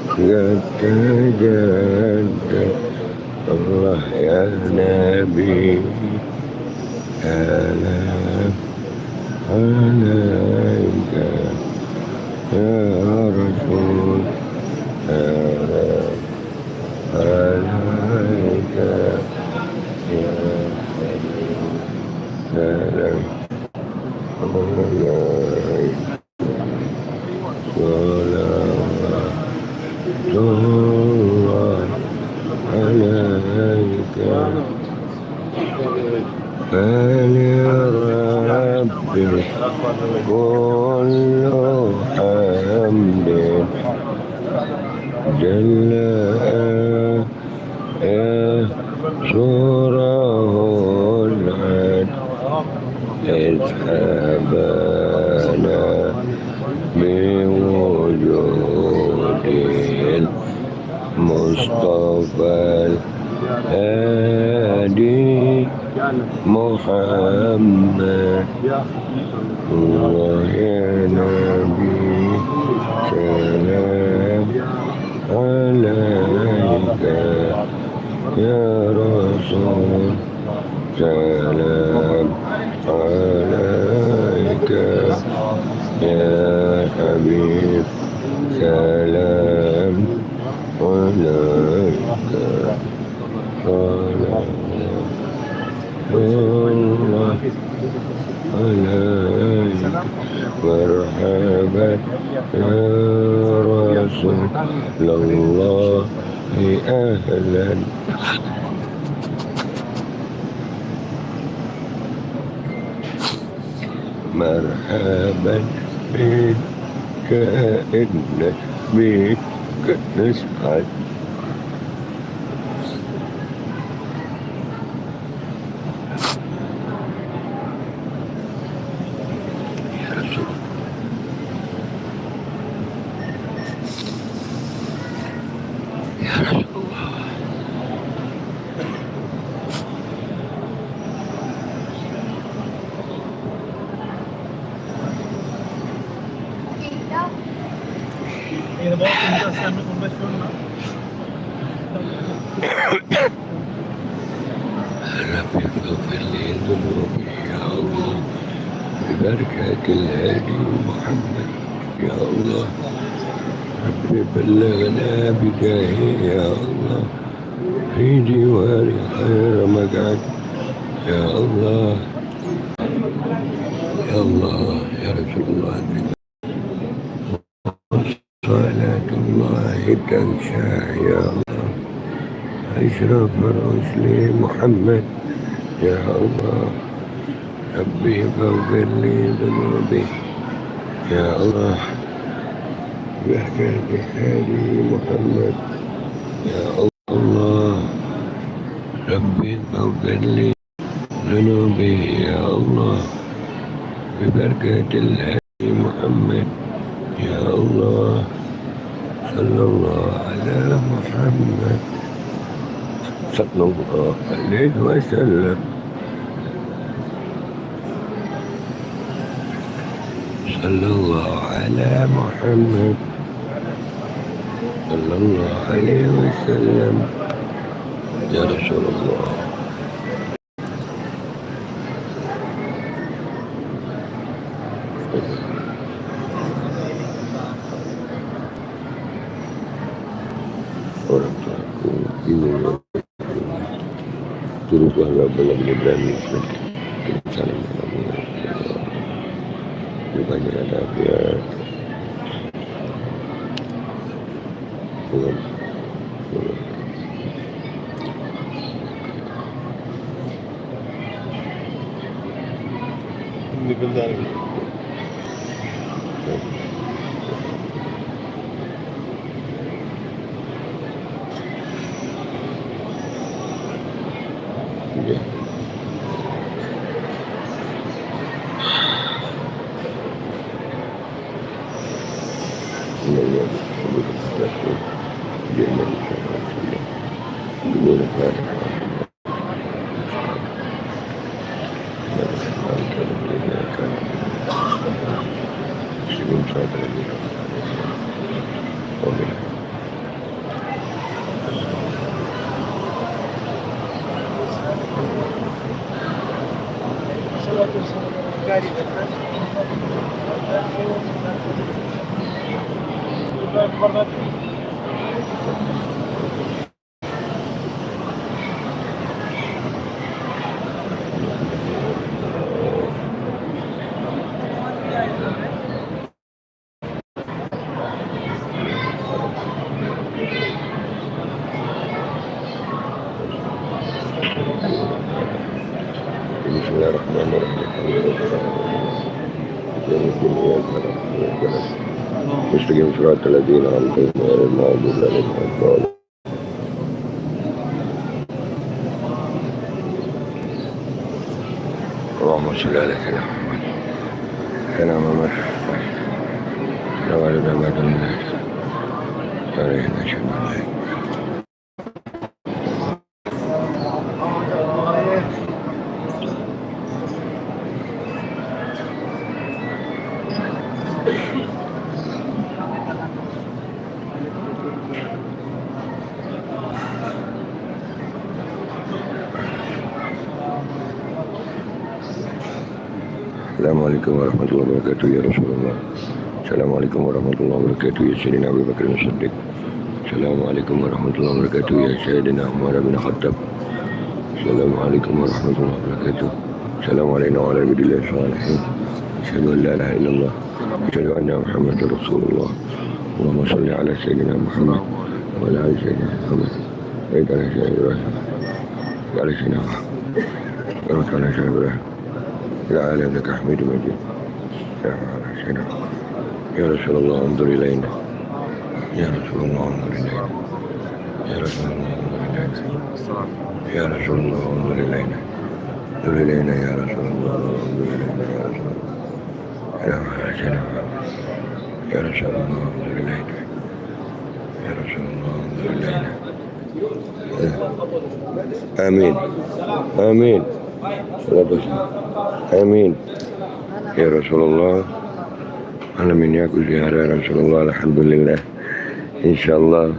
S1: قد تجدد الله يا نبي سلام عليك يا رسول سلام عليك يا حبيب سلام عليك صلوات الله عليك فلربي كل حمد جل سره العد إذ حبانا بوجود المصطفى الهادي محمد الله يا نبي سلام عليك يا رسول سلام عليك يا حبيب سلام عليك سلام الله عليك مرحبا يا رسول الله أهلا مرحبا بك إن بك نسعد يا رسول يا رسول الله ربي اغفر لي ذنوبي يا الله ببركة الهادي محمد يا الله ربي بلغنا بجاهه يا الله في جوار خير مقعد يا الله يا الله يا رسول الله صلاة الله تنشا يا الله أشرف الرسل محمد يا الله ربي فاغفر لي ذنوبي يا الله بحكاية هادي محمد يا الله ربي فاغفر لي ذنوبي يا الله ببركة الهادي محمد يا الله صلى الله على محمد صلى الله عليه وسلم صلى الله على محمد صلى الله عليه وسلم يا رسول الله orang tuaku ini turutlah belum berani salam bukannya ada dia belum ya.
S3: Salatu wassalamu ala
S1: مستقيم صراط الذين أنعمت عليهم غير المغضوب عليهم ولا الضالين. اللهم صل على سيدنا محمد سلام محمد سلام على محمد عليه الصلاة Assalamualaikum warahmatullahi wabarakatuh ya Rasulullah. Assalamualaikum warahmatullahi wabarakatuh ya Sayyidina Abu Bakar As-Siddiq. Assalamualaikum warahmatullahi wabarakatuh ya Sayyidina Umar bin Khattab. Assalamualaikum warahmatullahi wabarakatuh. Assalamualaikum warahmatullahi wabarakatuh. Asyhadu an la ilaha illallah. Asyhadu anna Muhammadar Rasulullah. Allahumma shalli ala Sayyidina Muhammad wa ala ali Sayyidina Muhammad. Wa ala Sayyidina Ibrahim. Wa ala Sayyidina Muhammad. Wa ala Sayyidina Ibrahim. لا أعلم لك حميد مجيد يا سيدنا يا رسول الله انظر إلينا يا رسول الله انظر إلينا يا رسول الله انظر إلينا يا رسول الله انظر إلينا انظر إلينا يا رسول الله انظر إلينا يا رسول الله يا رسول الله انظر إلينا يا رسول الله انظر إلينا آمين آمين Amin ya Rasulullah. Malam ini aku ziarah Rasulullah. Alhamdulillah. InsyaAllah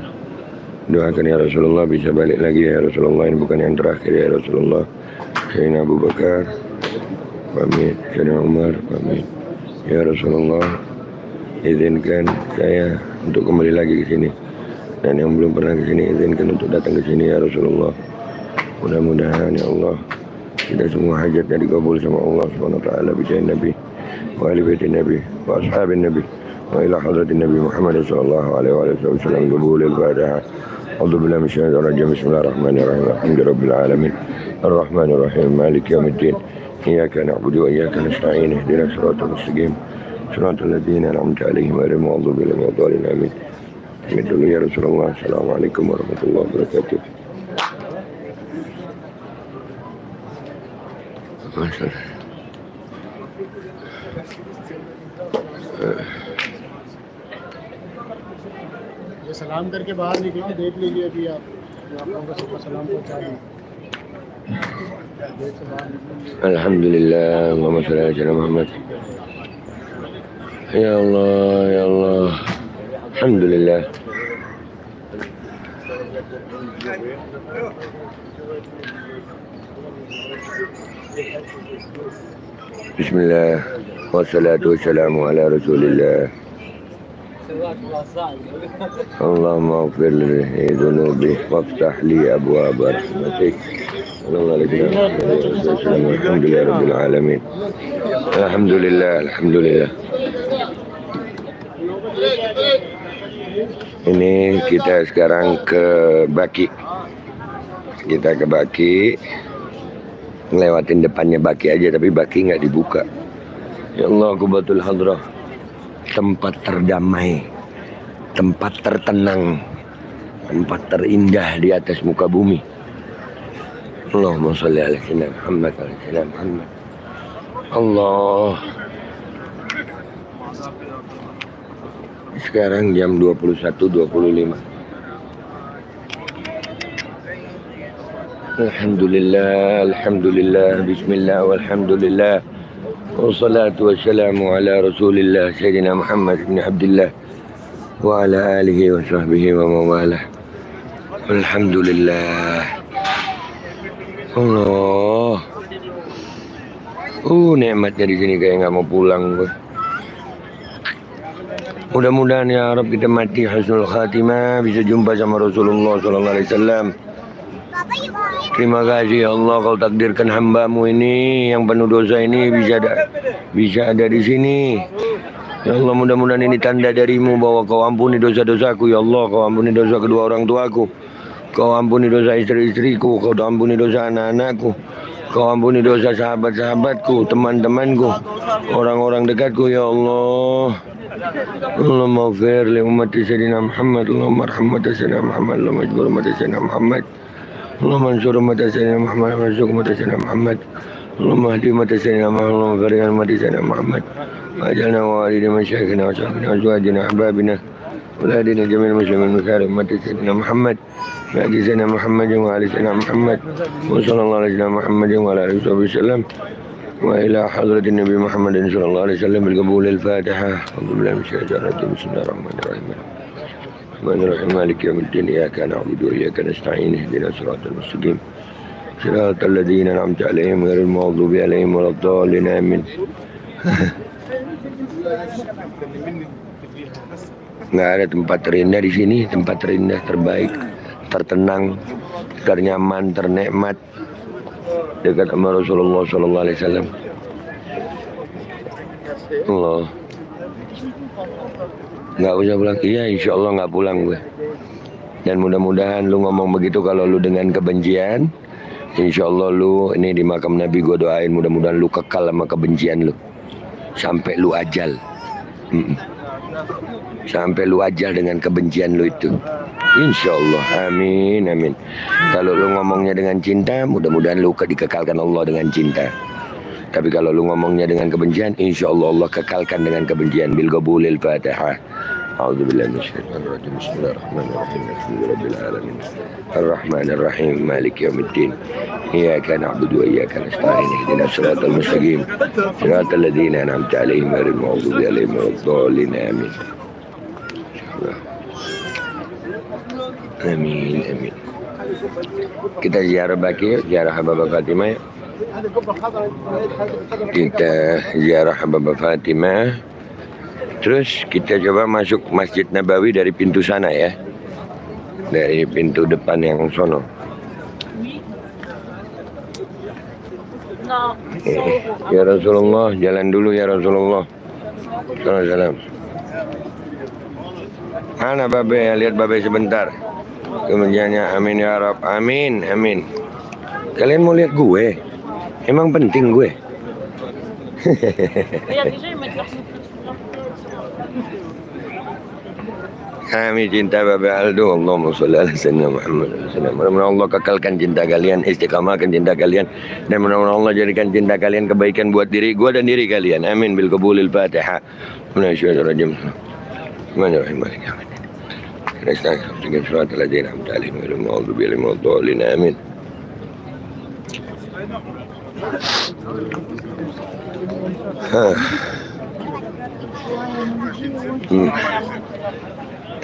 S1: doakan ya Rasulullah bisa balik lagi ya Rasulullah. Ini bukan yang terakhir ya Rasulullah. Sayyidina Abu Bakar pamit, Sayyidina Umar pamit. Ya Rasulullah, izinkan saya untuk kembali lagi ke sini. Dan yang belum pernah ke sini, izinkan untuk datang ke sini ya Rasulullah. Mudah-mudahan ya Allah kita semua hajatnya dikabul sama Allah Subhanahu wa taala bijahi Nabi wa ali baitin Nabi wa ashabin Nabi wa ila hadratin Nabi Muhammad sallallahu alaihi wasallam qabulil Fatihah. A'udzu billahi minasyaitonir rajim. Bismillahirrahmanirrahim. Alhamdulillahirabbil alamin. Arrahmanir rahim. Maliki yaumiddin. Iyyaka na'budu wa iyyaka nasta'in. Ihdinas siratal mustaqim. Siratal ladzina an'amta 'alaihim ghairil maghdubi 'alaihim waladdallin. Amin. Amin dulu ya Rasulullah. Assalamualaikum warahmatullahi wabarakatuh.
S3: ये सलाम करके बाहर निकले, देख लीजिए अभी आप लोगों को सबका सलाम पहुंचा दें।
S1: Alhamdulillah, Allahumma shalli ala sayyidina Muhammad. Ya Allah, ya Allah. Alhamdulillah. Bismillah. Wassalatu wassalamu ala Rasulillah. Allahumma ighfir li dhunubi waftah li abwaaba rahmatik. Alhamdulillah rabbil alamin. Alhamdulillah, alhamdulillah. Ini kita sekarang ke Baki. Kita ke Baki. Ngelewatin depannya Baki aja, tapi Baki nggak dibuka. Ya Allah, Qubatul Hadrah, tempat terdamai, tempat tertenang, tempat terindah di atas muka bumi. Allahumma sholli ala sayyidina Muhammad wa ala sayyidina Muhammad. Allah. Sekarang jam 21.25. Alhamdulillah, alhamdulillah, bismillah, walhamdulillah. Wassalatu wassalamu ala Rasulillah Sayyidina Muhammad bin Abdullah wa ala alihi wa sahbihi wa mawalah. Alhamdulillah. Allah. Nikmatnya di sini kayak nggak mau pulang gue. Mudah-mudahan ya Rabb kita mati husnul khatimah, bisa jumpa sama Rasulullah sallallahu alaihi wasallam. Terima kasih ya Allah, kau takdirkan hambamu ini yang penuh dosa ini bisa ada di sini. Ya Allah, mudah-mudahan ini tanda darimu bahwa kau ampuni dosa-dosaku ya Allah. Kau ampuni dosa kedua orang tuaku, kau ampuni dosa istri-istriku, kau ampuni dosa anak-anakku, kau ampuni dosa sahabat-sahabatku, teman-temanku, orang-orang dekatku ya Allah. Allahumma ghfir li ummati sayyidina Muhammad, Allahumma arham ummati sayyidina Muhammad, Allahumma ajbur ummati sayyidina Muhammad, Allahumma ansur ummati sayyidina Muhammad, Allahumma ansur ummati sayyidina Muhammad, Allahumma hdi ummati sayyidina Muhammad, Allahumma barik ummati sayyidina Muhammad, ajalna wa walidina masyayikhina wa sahbina wa azwajina ahbabina ولادنا جميع المسلمين من خير أمة سيدنا محمد وآل سيدنا محمد وآل سيدنا محمد وصلى الله على سيدنا محمد وعلى آله وصحبه وسلم وإلى حضرة النبي محمد صلى الله عليه وسلم بالقبول الفاتحة. أعوذ بالله من الشيطان الرجيم. بسم الله الرحمن الرحيم. الرحمن الرحيم مالك يوم الدين إياك نعبد وإياك نستعين اهدنا الصراط المستقيم صراط الذين أنعمت عليهم غير المغضوب عليهم ولا الضالين آمين. Nggak ada tempat terindah di sini, tempat terindah terbaik, tertenang, ternyaman, ternikmat dekat sama Rasulullah sallallahu alaihi wasallam. Allah. Nggak usah pulang. Iya, insya Allah nggak pulang gue. Dan mudah-mudahan lu ngomong begitu kalau lu dengan kebencian, insya Allah lu ini di makam Nabi gue doain mudah-mudahan lu kekal sama kebencian lu sampai lu ajal. Sampai lu ajal dengan kebencian lu itu, insya Allah, amin amin. Kalau lu ngomongnya dengan cinta, mudah-mudahan lu dikekalkan Allah dengan cinta. Tapi kalau lu ngomongnya dengan kebencian, insya Allah Allah kekalkan dengan kebencian. Bil qabulil fatihah. A'udzubillahi minasyaitonir rajim. Bismillahirrahmanirrahim. Alhamdulillahirabbil alamin. Arrahmanirrahim. Maliki yaumiddin. Iyyaka na'budu wa iyyaka nasta'in. Ihdinas siratal mustaqim. Siratal ladzina an'amta 'alaihim ghairil maghdubi 'alaihim waladdallin. Amin. Amin amin. Kita ziarah Baqi', ziarah Habibah Fatimah. Kita ziarah Habibah Fatimah. Terus kita coba masuk Masjid Nabawi dari pintu sana ya. Dari pintu depan yang sono. Ya Rasulullah, jalan dulu ya Rasulullah. Salam. Mana babe? Lihat babe sebentar. Kemudiannya amin ya Rabb. Amin amin. Kalian mau lihat gue? Emang penting gue. Kami cinta Babe Aldo. Allahumma sholli ala sayyidina Muhammad. Mudah-mudahan Allah kekalkan cinta kalian, istiqamahkan cinta kalian, dan mudah-mudahan Allah jadikan cinta kalian kebaikan buat diri gue dan diri kalian. Amin. Bil qabulil fatihah. Minasyaitonir rajim. Bismillahirrahmanirrahim. Nasta'in siratal ladzina an'amta 'alaihim ghairil maghdubi 'alaihim waladdallin. Amin.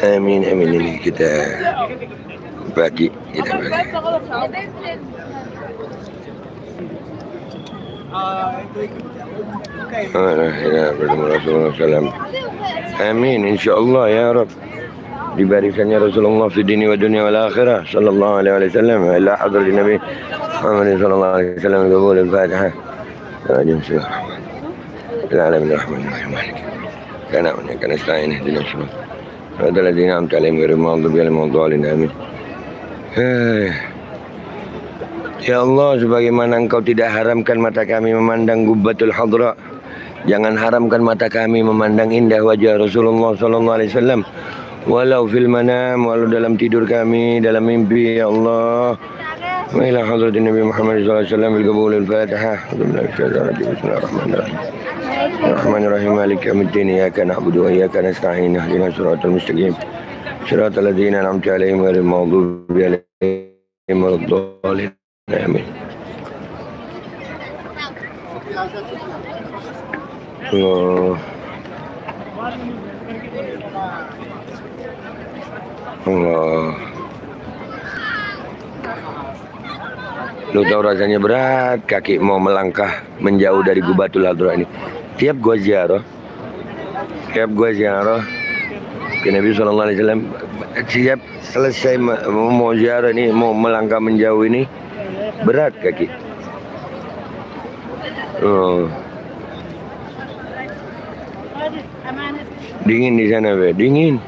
S1: Amin amin. Ini kita bagi. Amin insyaallah ya Rabb. Di barisannya Rasulullah fi dini wa dunia wal akhirah sallallahu alaihi wasallam ila hadratin Nabi Muhammad sallallahu alaihi wasallam qabul al-Fatihah. Ajim surah. Alamin rahmanir rahim. Kana wa kana nasta'in ihdinas siratal ladzina an'amta 'alaihim ghairil maghdubi 'alaihim waladdallin. Amin. Ya Allah, sebagaimana Engkau tidak haramkan mata kami memandang Gubbatul Hadra, jangan haramkan mata kami memandang indah wajah Rasulullah sallallahu alaihi wasallam. Walau fil manam, walau dalam tidur kami, dalam mimpi ya Allah. Wa ila hadratin Nabi Muhammad sallallahu alaihi wasallam bil qabulil Fatihah. Bismillahirrahmanirrahim. Ar-Rahmanir-Rahim. Maliki yaumiddin. Iyyaka na'budu wa iyyaka nasta'in. Ihdinas siratal mustaqim. Siratal ladzina an'amta 'alaihim ghairil maghdubi 'alaihim waladdallin. Amin. Allah. Lu tahu rasanya berat kaki mau melangkah menjauh dari Gubbatul Hadra ini. Tiap gua ziarah Ke Nabi SAW siap selesai mau ziarah ini, mau melangkah menjauh ini berat kaki. Oh. Dingin di sana, Be. Dingin.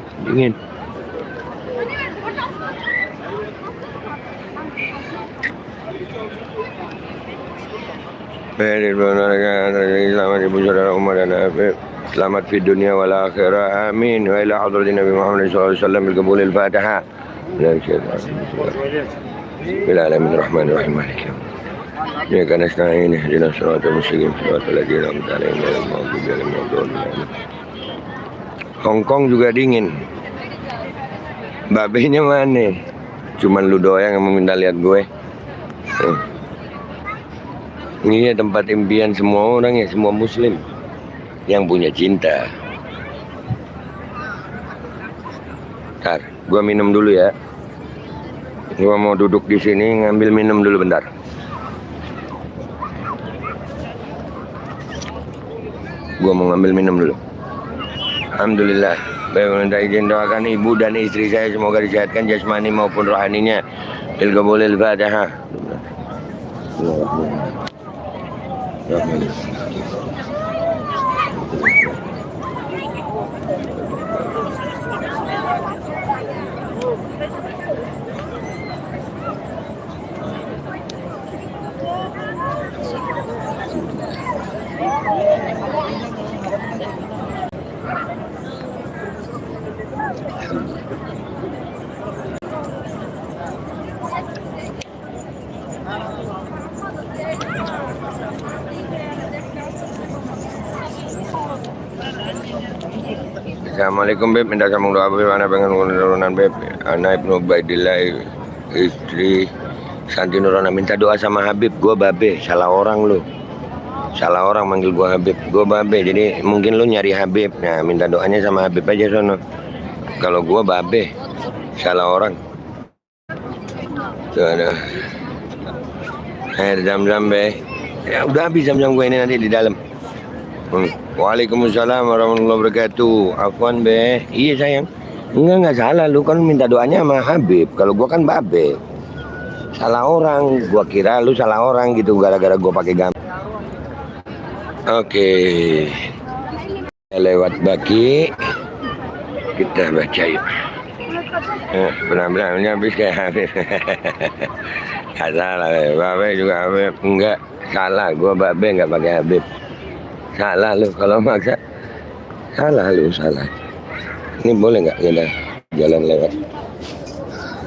S1: Selamat ibu saudara Umar dan Afif. Selamat di dunia wal akhirah. Amin. Wa ila hadratin Nabi Muhammad sallallahu alaihi wasallam bil qabul al Fatihah. La syaitan. Bismillahir rahmanir rahim. Maliki ya kan nasta'in ihdinas siratal mustaqim siratal ladzina an'amta 'alaihim ghairil maghdubi 'alaihim waladdallin. Hong Kong juga dingin. Babenya mana? Cuman lu doang yang meminta lihat gue. Ini tempat impian semua orang ya, semua muslim yang punya cinta. Bentar, gua minum dulu ya. Gua mau duduk di sini ngambil minum dulu bentar. Gua mau ngambil minum dulu. Alhamdulillah. Baik, minta izin doakan ibu dan istri saya semoga disehatkan jasmani maupun rohaninya. Bil qabulil Fatihah. Assalamualaikum Beb, minta sambung doa Beb, anak pengen nurunan Beb, anak Ibnu Ubaidillah, istri Santi Nurona minta doa sama Habib. Gue babe, salah orang lu, salah orang manggil gue Habib, gue babe, jadi mungkin lu nyari Habib. Nah minta doanya sama Habib aja sono. Kalau gue babe, salah orang. Tuh ada air zam-zam Be, ya udah habis zam-zam gue ini nanti di dalam. Waalaikumsalam warahmatullahi wabarakatuh. Afwan Be. Iya sayang. Enggak salah, lu kan minta doanya sama Habib. Kalau gua kan babe. Salah orang. Gua kira lu salah orang gitu gara-gara gua pakai gambar. Oke. Lewat Baki. Kita baca yuk. Benar-benar habis kayak Habib. Gak salah Be. Babe juga Habib. Enggak salah, gua babe enggak pakai Habib. Salah lu kalau maksa, salah lu, salah. Ini boleh nggak kita jalan lewat?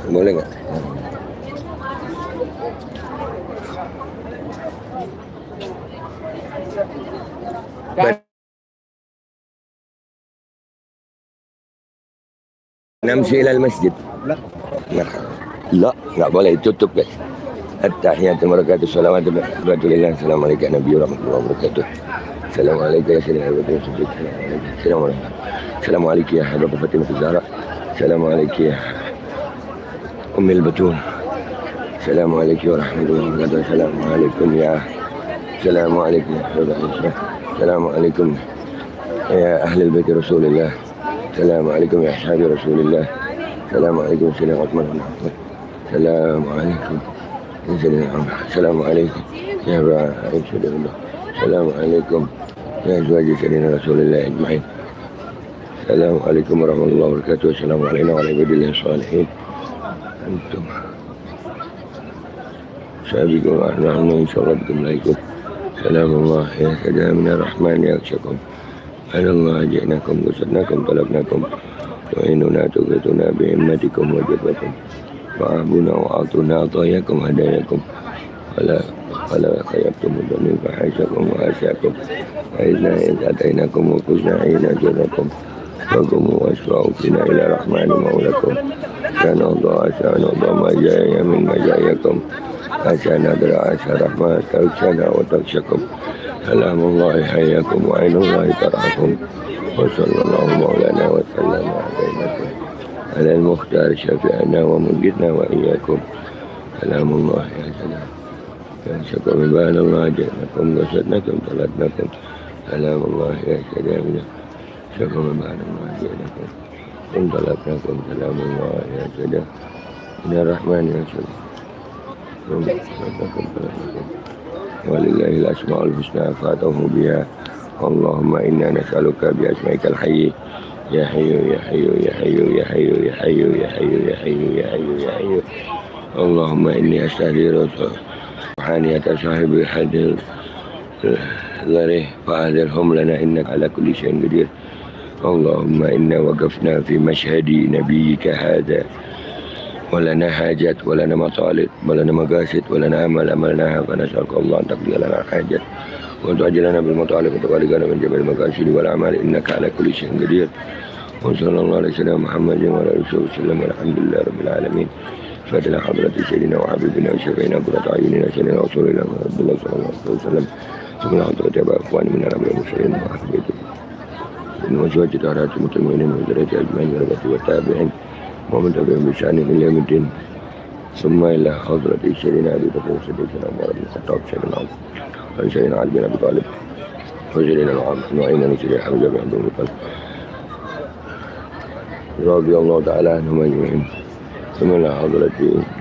S1: Boleh nggak? Namshi ilal masjid. Nggak boleh, tutup guys. At-tahiyatu barakatuh salawatu barakatuh. Assalamualaikum warahmatullahi wabarakatuh. Assalamualaikum warahmatullahi wabarakatuh. Assalamualaikum ya Habib Fatimah Zahra. Assalamualaikum ya Ummul Batul. Assalamualaikum warahmatullahi wabarakatuh. Assalamualaikum ya. Assalamualaikum ya Habib Fatimah. Assalamualaikum ya ahli bait Rasulullah. Assalamualaikum ya ashabi Rasulullah. Assalamualaikum Sayyidina Uthman. Assalamualaikum. Assalamualaikum ya Habib Fatimah. Assalamualaikum ya azwaji sayyidina Rasulillah ajma'in. Assalamualaikum warahmatullahi wabarakatuh. Assalamualaikum warahmatullahi wabarakatuh. Antum sabiqun wa nahnu insyaallah bikumulaikum. Salamullah ya sadamina rahman ya aksyakum. Allah ja'nakum wasadnakum talabnakum wa inuna tuqituna bi'immatikum wa jabbakum fa'abuna wa atuna atayakum hadayakum فلا خيبتم الدنيا فحيشكم وأساكم فإذا أتيناكم وقزنا عينا جنكم فقوموا واشفعوا فينا إلى رحمن مولاكم سنوضع ما جاء من مجاياكم عسى ندرى عسى رحمة تغشنا وتغشكم سلام الله حياكم وعين الله ترعاكم وصلى الله مولانا وسلم على المختار شفيعنا ومنجدنا وإياكم سلام الله يا سلام شكر بان الله جئناكم وسدناكم طلبناكم سلام الله يا سلامنا شكر بان الله جئناكم كن طلبناكم سلام الله يا سيدة من الرحمن يا سيدة ولله الأسماء الحسنى فاتوه بها اللهم إنا نسألك بأسمائك الحي يا حي يا حي يا حي يا حي يا حي يا حي يا حي يا حي يا حي اللهم إني أستهدي روحانية صاحب حد ذره فأهدرهم لنا إنك على كل شيء قدير اللهم إنا وقفنا في مشهد نبيك هذا ولنا حاجات ولنا مطالب ولنا مقاصد ولنا أمل أملناها فنسألك الله أن تقضي لنا الحاجات وتعجلنا بالمطالب وتباركنا من جميع المقاصد والأعمال إنك على كل شيء قدير وصلى الله على سيدنا محمد وعلى آله وسلم والحمد لله رب العالمين فاتنا حضرة سيدنا وحبيبنا وشفينا قرة أعيننا سيدنا رسول الله صلى الله عليه وسلم ثم حضرة أبا أخواني من الأنبياء والمرسلين وأحبابهم من وزواج طهرات المسلمين وذرية أجمعين وربة والتابعين ومن تبعهم بشأن إلى يوم الدين ثم إلى حضرة سيدنا أبي بكر وسيدنا عمر بن الخطاب سيدنا علي بن أبي طالب وسيدنا نعيم بن سيدنا حمزة بن عبد المطلب رضي الله تعالى عنهم أجمعين ثم إلى حضرة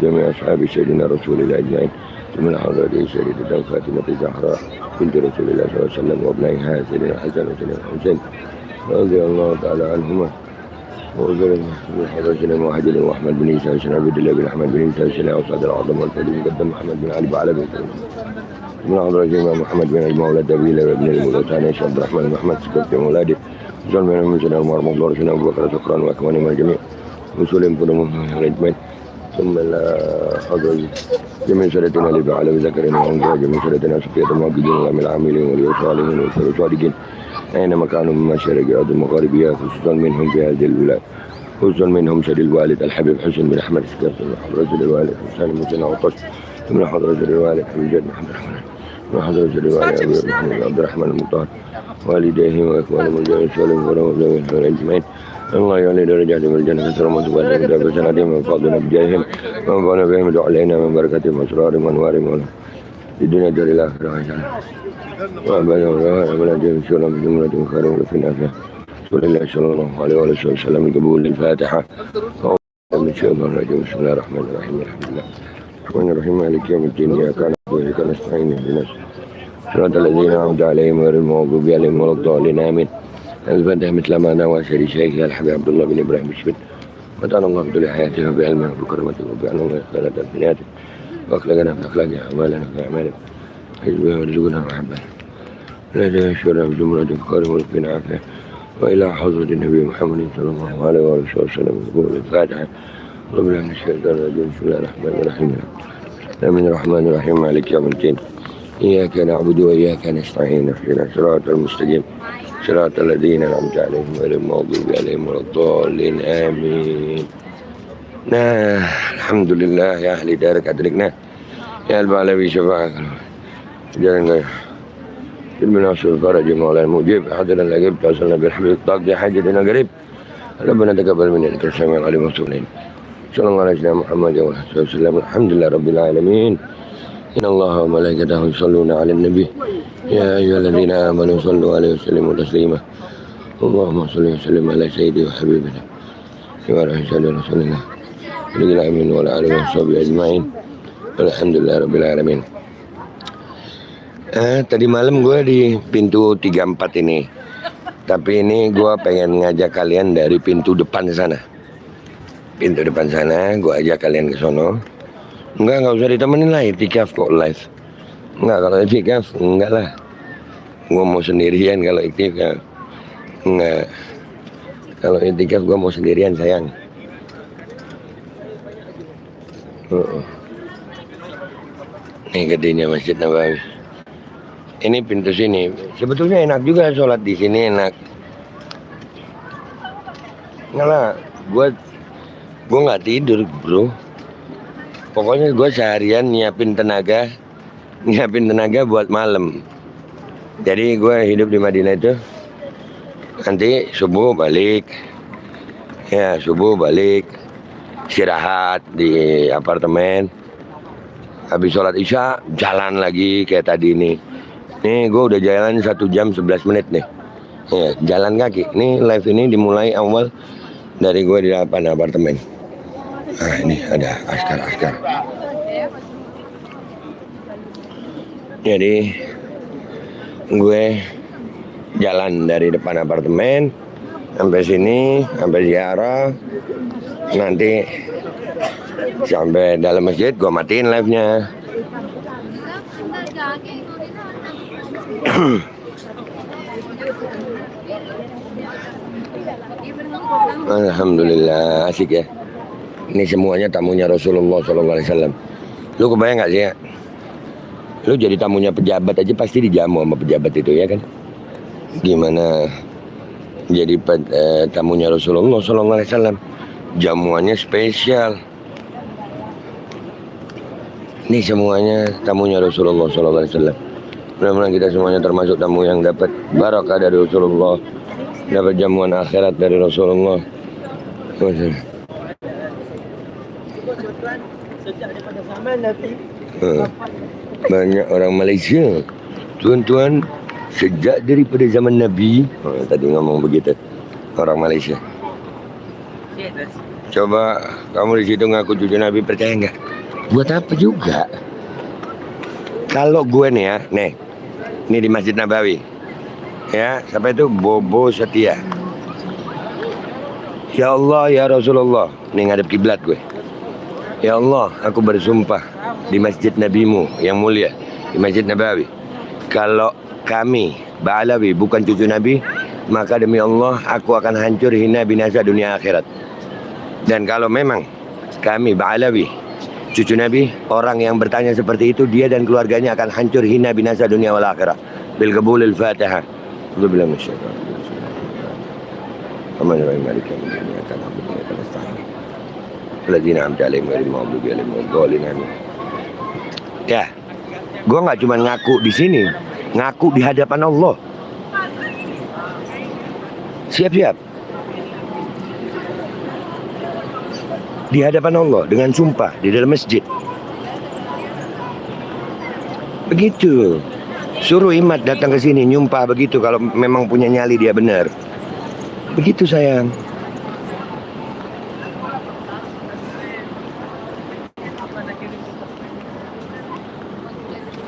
S1: جميع أصحاب سيدنا رسول الله أجمعين ثم إلى حضرة سيدنا فاطمة الزهراء بنت رسول الله صلى الله عليه وسلم وابنائها سيدنا الحسن وسيدنا الحسين رضي الله تعالى عنهما وأزل من حضرتنا المهاجرين وأحمد بن عيسى وسيدنا عبد الله بن أحمد بن عيسى وسيدنا أوصاد العظم والفضيل مقدم محمد بن علي بعلى بن سليم من حضرة الإمام محمد بن المولى الدبيل وابن المولى عبد الرحمن بن محمد سكت مولاده وصل منهم سيدنا عمر مغفور سيدنا أبو بكر شكرا وأكوان من الجميع وسلم كلهم الأجمعين ثم إلى حضرة جميع سيدنا لبا على ذكرنا وأنثى جميع سيدنا سفية الموجودين من العاملين والصالحين والصادقين أينما كانوا من مشارق الأرض المغاربية خصوصا منهم في هذه البلاد خصوصا منهم سيد الوالد الحبيب حسن بن أحمد سكر من حضرة سيد الوالد حسين بن سنة وطش من حضرة سيد الوالد حميد بن عبد الرحمن من حضرة سيد الوالد عبد الرحمن المطهر والديه وإخوانهم الجميع سالم ورحمة الله أجمعين الله يعلي درجاتهم الجنة كثر من تبارك ودابة سنتهم وفاضنا بجاههم وانفعنا بهم ودعوا علينا من بركتهم وأسرارهم وأنوارهم في الدنيا دار الآخرة إن شاء الله وأبدا ولا جل شغلا بجملة خير وفي الآخرة رسول الله صلى الله عليه وسلم قبول الفاتحة من الشيطان الرجيم بسم الله الرحمن الرحيم الحمد لله الرحمن الرحيم مالك يوم الدين إياك نعبد وإياك نستعين اهدنا صراط الذين أنعمت عليهم غير المغضوب عليهم ولا الضالين آمين الفاتحة مثل ما نوى سيدي شيخ الحبيب عبد الله بن إبراهيم الشبت متعنا الله في طول حياته وبعلمه وبكرمته وبأنه ويختلط البنياته وأخلقنا في أخلاقه أعمالنا في أعمالنا حزبه ورزقنا محبه لا يشعر بجملة الخير ورزقنا عافية وإلى حضرة النبي محمد صلى الله عليه وسلم يقول الفاتحة ربنا من الشيطان الرجيم بسم الله الرحمن الرحيم آمين الرحمن الرحيم مالك يوم الدين إياك نعبد وإياك نستعين اهدنا الصراط المستقيم صراط الذين أنعمت عليهم غير المغضوب عليهم ولا الضالين آمين. Nah, alhamdulillah ya ahli darat adrikna. Ya al-balawi syafa'ak. Jangan gaya. بالمناسبة فرج مولانا المجيب حضرنا الأجيب توصلنا بالحبيب تقضي حاجتنا قريب ربنا تقبل منا إنك السميع العليم والمرسلين صلى الله على سيدنا محمد وعلى آله وسلم الحمد لله رب العالمين إن الله وملائكته يصلون على النبي يا أيها الذين آمنوا صلوا عليه وسلموا تسليما اللهم صل وسلم على سيدي وحبيبنا وعلى سيدنا رسول الله العالمين وعلى آله وصحبه أجمعين الحمد لله رب العالمين. Tadi malam gue di pintu 34 ini. Tapi ini gue pengen ngajak kalian dari pintu depan sana. Pintu depan sana gue ajak kalian ke sono. Enggak usah ditemenin lah, itikaf kok live. Enggak, kalau itikaf enggak lah. Gue mau sendirian kalau itikaf. Enggak. Kalau itikaf gue mau sendirian sayang. Ini gedenya Masjid Nabawi. Ini pintu sini. Sebetulnya enak juga sholat di sini, enak. Enggak lah, gue nggak tidur bro. Pokoknya gue seharian nyiapin tenaga buat malam. Jadi gue hidup di Madinah itu. Nanti subuh balik, istirahat di apartemen. Habis sholat isya jalan lagi kayak tadi nih. Nih gue udah jalan 1 jam 11 menit nih. Ya, jalan kaki. Nih live ini dimulai awal dari gue di depan apartemen. Nah ini ada askar. Jadi gue jalan dari depan apartemen sampai sini, sampai ziarah. Nanti sampai dalam masjid gue matiin live-nya. Alhamdulillah, asik ya. Ini semuanya tamunya Rasulullah SAW. Lu kebayang gak sih ya? Lu jadi tamunya pejabat aja pasti dijamu sama pejabat itu ya kan? Gimana jadi tamunya Rasulullah SAW? Jamuannya spesial. Ini semuanya tamunya Rasulullah SAW. Mudah-mudahan kita semuanya termasuk tamu yang dapat barakah dari Rasulullah, dapat jamuan akhirat dari Rasulullah. Banyak orang Malaysia, tuan-tuan, sejak daripada zaman Nabi. Tadi ngomong begitu orang Malaysia. Coba kamu di situ ngaku cucu Nabi, percaya nggak? Buat apa juga? Kalau gue nih ya, nih, ini di Masjid Nabawi, ya, siapa itu? Bobo Setia. Ya Allah, ya Rasulullah, nih ngadep kiblat gue. Ya Allah, aku bersumpah di Masjid Nabimu yang mulia, di Masjid Nabawi, kalau kami Ba'alawi bukan cucu Nabi, maka demi Allah aku akan hancur hina binasa dunia akhirat. Dan kalau memang kami Ba'alawi cucu Nabi, orang yang bertanya seperti itu, dia dan keluarganya akan hancur hina binasa dunia wal akhirah. Bil qabulil Fatihah. Alhamdulillah masyaallah. Amin malik yaumiddin ya kana abudu wa nasta'in. Alladzina an'amta 'alaihim ghairil maghdubi 'alaihim waladdallin. Ya. Gua enggak cuma ngaku di sini, ngaku di hadapan Allah. Siap-siap. Di hadapan Allah dengan sumpah di dalam masjid. Begitu. Suruh Imat datang ke sini nyumpah begitu kalau memang punya nyali dia benar. Begitu sayang.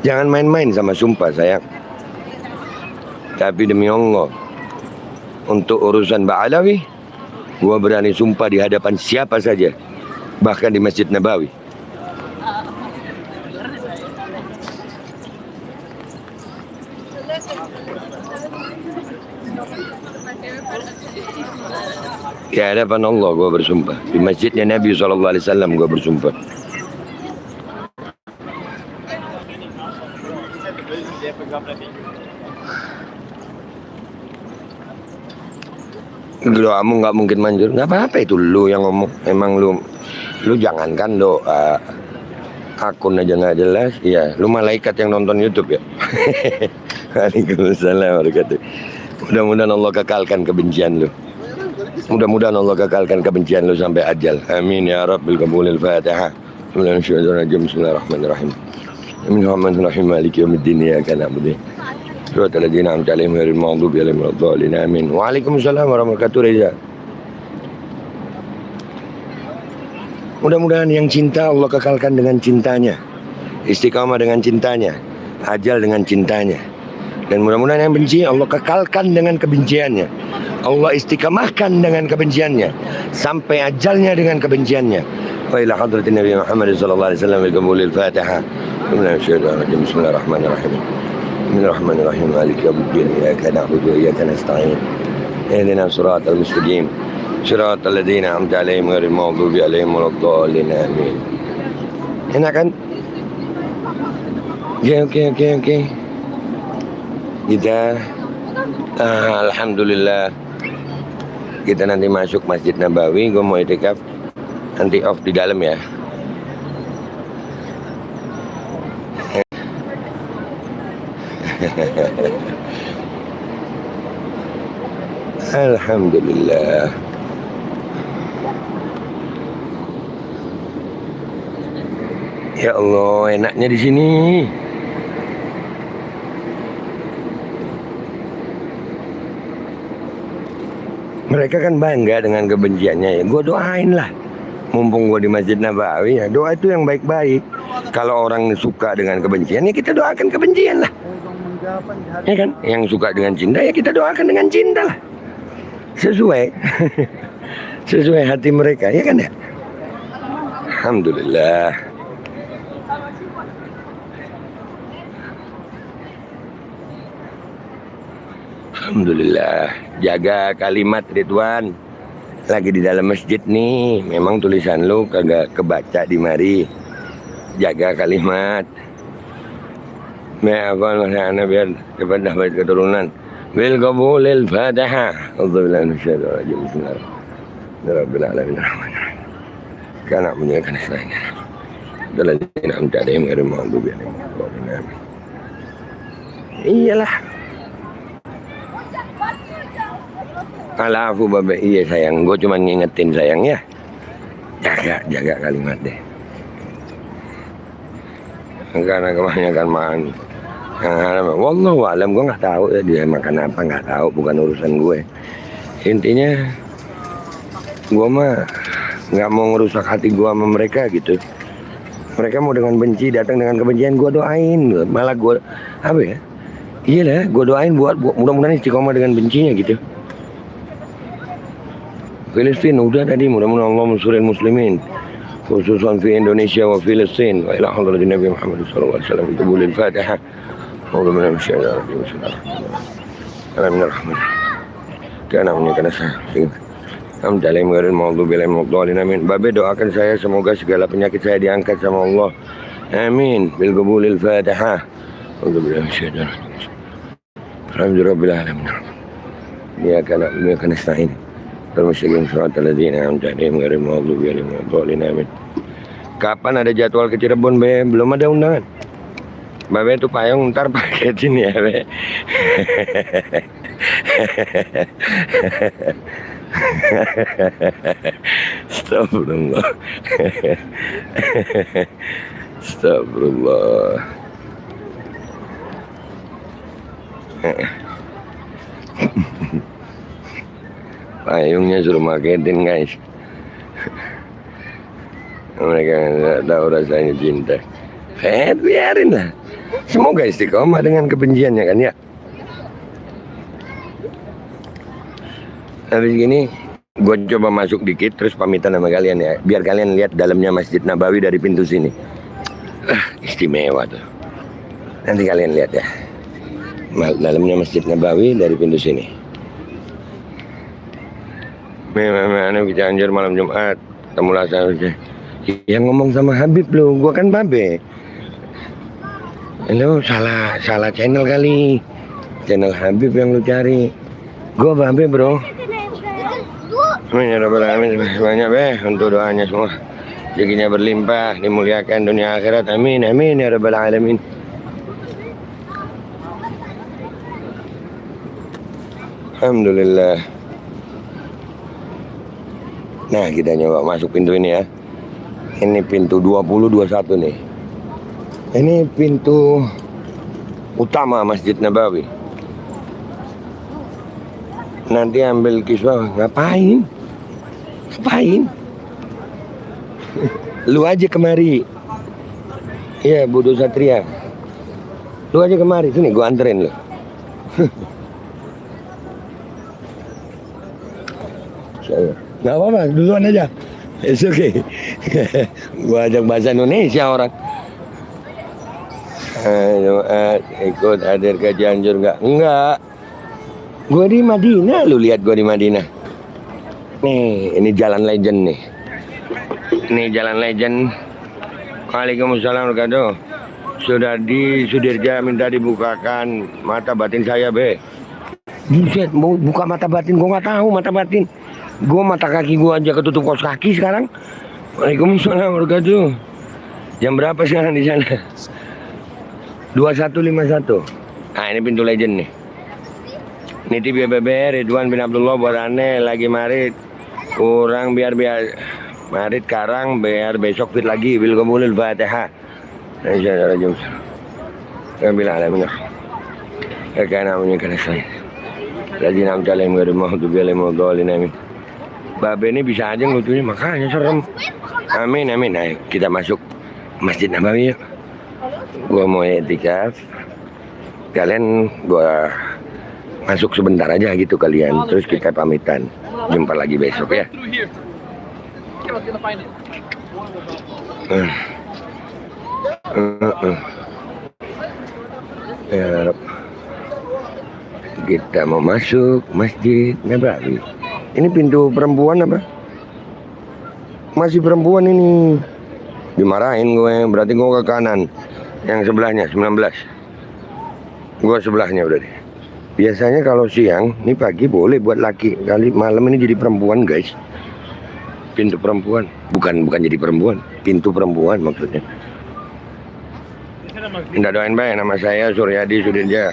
S1: Jangan main-main sama sumpah sayang. Tapi demi Allah, untuk urusan Ba'alawi, gua berani sumpah di hadapan siapa saja, bahkan di Masjid Nabawi. Di hadapan Allah gua bersumpah. Di masjidnya Nabi SAW gua bersumpah. Doamu nggak mungkin manjur. Nggak apa-apa, itu lu yang ngomong. Emang lu jangankan doa, akun aja nggak jelas. Iya, lu malaikat yang nonton YouTube ya. Waalaikumsalam warahmatullahi. Mudah-mudahan Allah kekalkan kebencian lu. Mudah-mudahan Allah kekalkan kebencian lu sampai ajal. Amin ya Rabbil qabulil Fatihah. Bismillahirrahmanirrahim. Bismillahirrahmanirrahim. Maliki yaumiddin iyyaka na'budu. Shiratal ladzina an'amta 'alaihim ghairil maghdubi 'alaihim waladdallin. Amin. Waalaikumsalam warahmatullahi wabarakatuh Reza. Mudah-mudahan yang cinta Allah kekalkan dengan cintanya, istiqamah dengan cintanya, ajal dengan cintanya. Dan mudah-mudahan yang benci Allah kekalkan dengan kebenciannya, Allah istiqamahkan dengan kebenciannya, sampai ajalnya dengan kebenciannya. Wa ila hadratin Nabi Muhammad sallallahu alaihi wasallam bil qabulil Fatihah. Bismillahirrahmanirrahim. Bismillahirrahmanirrahim. Maliki yaumiddin. Iyyaka na'budu wa iyyaka nasta'in. Ihdinas siratal mustaqim. Siratal ladzina an'amta 'alaihim ghairil maghdubi alaihim waladdallin. Amin. Enak kan? Oke. Kita alhamdulillah kita nanti masuk Masjid Nabawi. Gue mau itikaf, nanti off di dalam ya. Alhamdulillah. Ya Allah, enaknya di sini. Mereka kan bangga dengan kebenciannya ya. Gue doain lah. Mumpung gue di Masjid Nabawi ya, doa itu yang baik-baik. Kalau orang suka dengan kebencian ya kita doakan kebencian lah. Ya kan? Yang suka dengan cinta ya kita doakan dengan cinta lah. Sesuai sesuai hati mereka ya kan ya. Alhamdulillah. Alhamdulillah. Jaga kalimat Ridwan. Lagi di dalam masjid nih, memang tulisan lu kagak kebaca di mari. Jaga kalimat. Ma'afal ana biar cepat dapat keturunan. Bil qabulil Fatihah. Alhamdulillah minasyaitonir rajim. Bismillahirrahmanirrahim. Alamin rahmanir. Kana menyekan saya. Dalam tidak ada yang ngirim maghdubi alaihim. Iyalah. Alafu babe, iya sayang, gue cuma ngingetin sayang ya. Jaga kalimat deh. Karena kebanyakan makan. Wallahu alam, gue nggak tahu ya dia makan apa, nggak tahu, bukan urusan gue. Intinya, gue mah nggak mau ngerusak hati gue sama mereka gitu. Mereka mau dengan benci datang dengan kebencian, gue doain, malah gue apa ya? Iya lah, gue doain buat mudah-mudahan istiqomah dengan bencinya gitu. Filistin udah tadi, mudah-mudahan Allah mensuruh muslimin khususan di Indonesia wa Filistin wa ila hadratin Nabi Muhammad sallallahu alaihi wasallam itu boleh Fatihah. Allahu min syaitanir rajim. Alhamdulillah. Karena menyatakan saya. Alhamdulillah ghairil maghdubi alaihim waladdallin amin. Babe doakan saya semoga segala penyakit saya diangkat sama Allah. Amin. Bil qabulil Fatihah. Alhamdulillah syaitanir rajim. Alhamdulillah alamin. Ya kana nasta'in. Termusyikin surat al-ladina amta'adim ghairil maghdubi alaihim waladdallin amin. Kapan ada jadwal ke Cirebon, Be? Belum ada undangan. Babe itu payung ntar paketin ya, Be. Astagfirullah. Astagfirullah. Payungnya suruh maketin guys. Mereka nggak tahu rasanya cinta. Biarin lah. Semoga istiqomah dengan kebenciannya kan ya. Habis gini gue coba masuk dikit terus pamitan sama kalian ya. Biar kalian lihat dalamnya Masjid Nabawi dari pintu sini. Istimewa tuh. Nanti kalian lihat ya. Dalamnya Masjid Nabawi dari pintu sini. Memang kita anjur malam Jumat temulah saya yang ngomong sama Habib lo, gua kan babe. Lo salah channel kali, channel Habib yang lu cari. Gua babe bro. Amin ya rabbal alamin. Banyak be untuk doanya semua. Rezekinya berlimpah, dimuliakan dunia akhirat. Amin amin ya rabbal alamin. Alhamdulillah. Nah kita nyoba masuk pintu ini ya. Ini pintu 2021 nih. Ini pintu utama Masjid Nabawi. Nanti ambil kiswah. Ngapain? Lu aja kemari. Iya Budo Satria. Lu aja kemari. Sini gua anterin lu. Gak apa-apa, duluan aja. It's okay. Gua ajak bahasa Indonesia orang. Ikut hadir ke Cianjur nggak? Enggak. Gua di Madinah, lu lihat gua di Madinah. Nih, ini jalan legend nih. Ini jalan legend. Waalaikumsalam warahmatullahi wabarakatuh. Sudah di Sudirja minta dibukakan mata batin saya, Be. Buset, mau buka mata batin, gua nggak tahu mata batin. Gua mata kaki gua aja ketutup kaos kaki sekarang. Waalaikumsalam warahmatullahi wabarakatuh. Jam berapa sekarang di sana? 21.51. Nah ini pintu legend nih. Nitip BBB Ridwan bin Abdullah buat aneh lagi marit. Kurang biar marit karang biar besok fit lagi. Bil qabulil Fatihah. Rabbil alamin. Karena menyekana saya. Lagi nam calim gak ada mau tuh biar mau dolin amin. Babe ini bisa aja ngelucunya makanya serem. Amin amin. Ayo kita masuk Masjid Nabawi yuk. Gua mau etikaf. Kalian gua masuk sebentar aja gitu kalian. Terus kita pamitan. Jumpa lagi besok ya. Ya, kita mau masuk Masjid Nabawi. Ini pintu perempuan apa? Masih perempuan ini. Dimarahin gue, berarti gue ke kanan. Yang sebelahnya 19. Gue sebelahnya berarti. Biasanya kalau siang, ini pagi boleh buat laki. Kali malam ini jadi perempuan guys. Pintu perempuan. Bukan jadi perempuan. Pintu perempuan maksudnya. Minta doain baik, nama saya Suryadi Sudirja.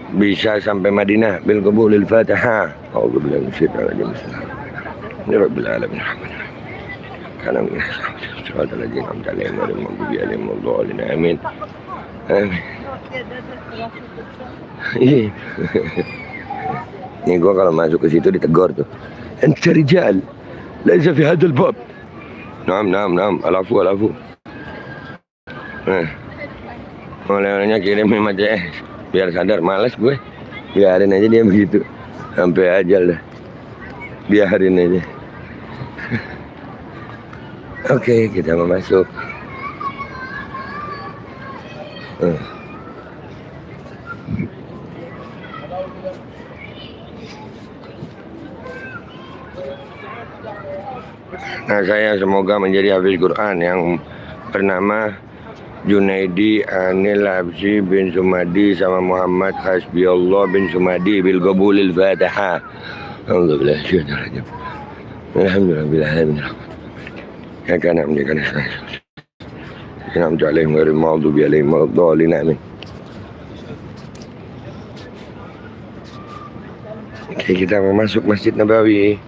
S1: Bisa sampai Madinah bil qabulil Fatihah. A'udzubillahi minasyaitonir rajim. Ya Rabbil alamin. Karena shiratal ladzina an'amta 'alaihim ghairil maghdubi 'alaihim waladdallin. Amin. Amin. Ini gua kalau masuk ke situ ditegur tuh. Anta rijal. Laisa fi hadzal bab. Naam. Alafu. Oleh-olehnya kirim aja biar sadar. Males gue, biarin aja dia begitu sampai ajal dah, biarin aja. Oke, kita mau masuk. Nah, saya semoga menjadi hafiz Quran yang bernama Junaidi Anil Habsyi bin Sumadi sama Muhammad Hasbiullah bin Sumadi bil qabulil Fatihah. Alhamdulillah. Alhamdulillah. Ya kana menjadikan saya. Inam alaihim ghairil maghdubi alaihim waladdallin. Amin. Oke, kita mau masuk Masjid Nabawi.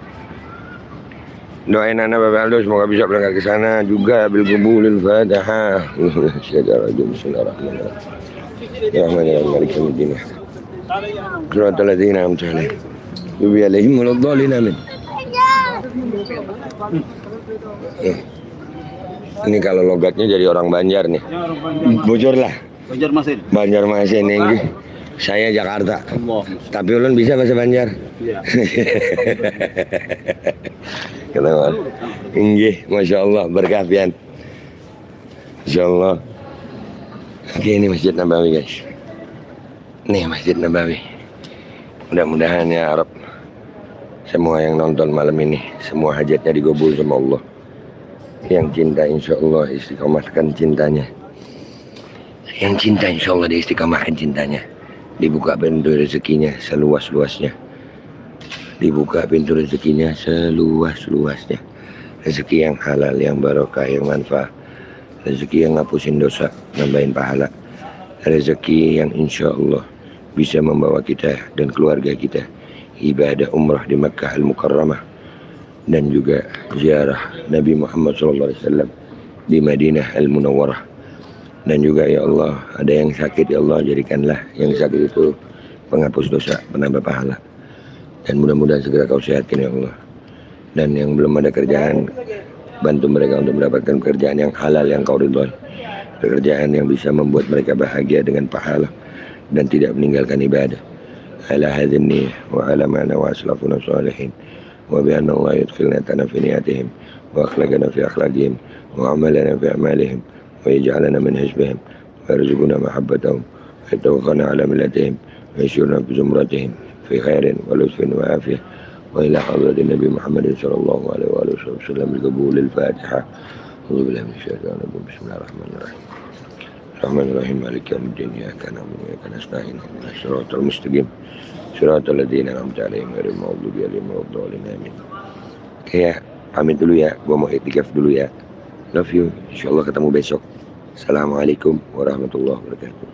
S1: Doain anak Bapak Aldo semoga bisa berangkat ke sana juga bil qabulil Fatihah. Bismillahirrahmanirrahim. Ya Rahmanir-Rahim Maliki Yaumiddin. Shiratal ladzina an'amta 'alaihim ghairil alaihim waladdallin. Amin. Ini kalau logatnya jadi orang Banjar nih. Bocorlah. Banjarmasin ini. Saya Jakarta. Tapi ulun bisa bahasa Banjar. Iya. Kenapa? Inggih, Masya Allah, berkah pian. Masya Allah. Oke, ini Masjid Nabawi guys. Nih Masjid Nabawi. Mudah-mudahan ya Arab, semua yang nonton malam ini, semua hajatnya digabul sama Allah. Yang cinta insya Allah istiqomahkan cintanya. Yang cinta insya Allah diistiqomahkan cintanya. Dibuka pintu rezekinya seluas-luasnya. Dibuka pintu rezekinya seluas-luasnya. Rezeki yang halal, yang barokah, yang manfaat. Rezeki yang ngapusin dosa, nambahin pahala. Rezeki yang insya Allah bisa membawa kita dan keluarga kita ibadah umrah di Makkah Al-Mukarramah. Dan juga ziarah Nabi Muhammad SAW di Madinah Al-Munawwarah. Dan juga ya Allah, ada yang sakit ya Allah, jadikanlah yang sakit itu penghapus dosa, penambah pahala. Dan mudah-mudahan segera kau sehatkan ya Allah. Dan yang belum ada kerjaan, bantu mereka untuk mendapatkan pekerjaan yang halal yang kau ridhoi. Pekerjaan yang bisa membuat mereka bahagia dengan pahala dan tidak meninggalkan ibadah. Ala hadhihi wa ala ma nawa aslafuna salihin. Wa bi anna Allah yudkhilna fi niyatihim wa akhlaqana fi akhlaqihim wa amalana fi amalihim wa yaj'alana min hizbihim wa yarzuquna mahabbatahum wa yatawaffana ala millatihim wa yashurna bi zumratihim fi khairin wa lutfin wa afiyah wa ila hadratin Nabi Muhammad sallallahu alaihi wa sallam bil qabulil Fatihah. A'udzu billahi minasyaitonir rajim. Bismillahirrahmanirrahim. Rahmanirrahim Maliki Yaumiddin. Iyyaka na'budu wa iyyaka nasta'in. Ihdinas siratal mustaqim. Shiratal ladzina an'amta 'alaihim ghairil maghdubi 'alaihim waladdallin. Amin. Oke ya, pamit dulu ya. Gua mau iktikaf dulu ya. Love you. Insyaallah ketemu besok. Assalamualaikum warahmatullahi wabarakatuh.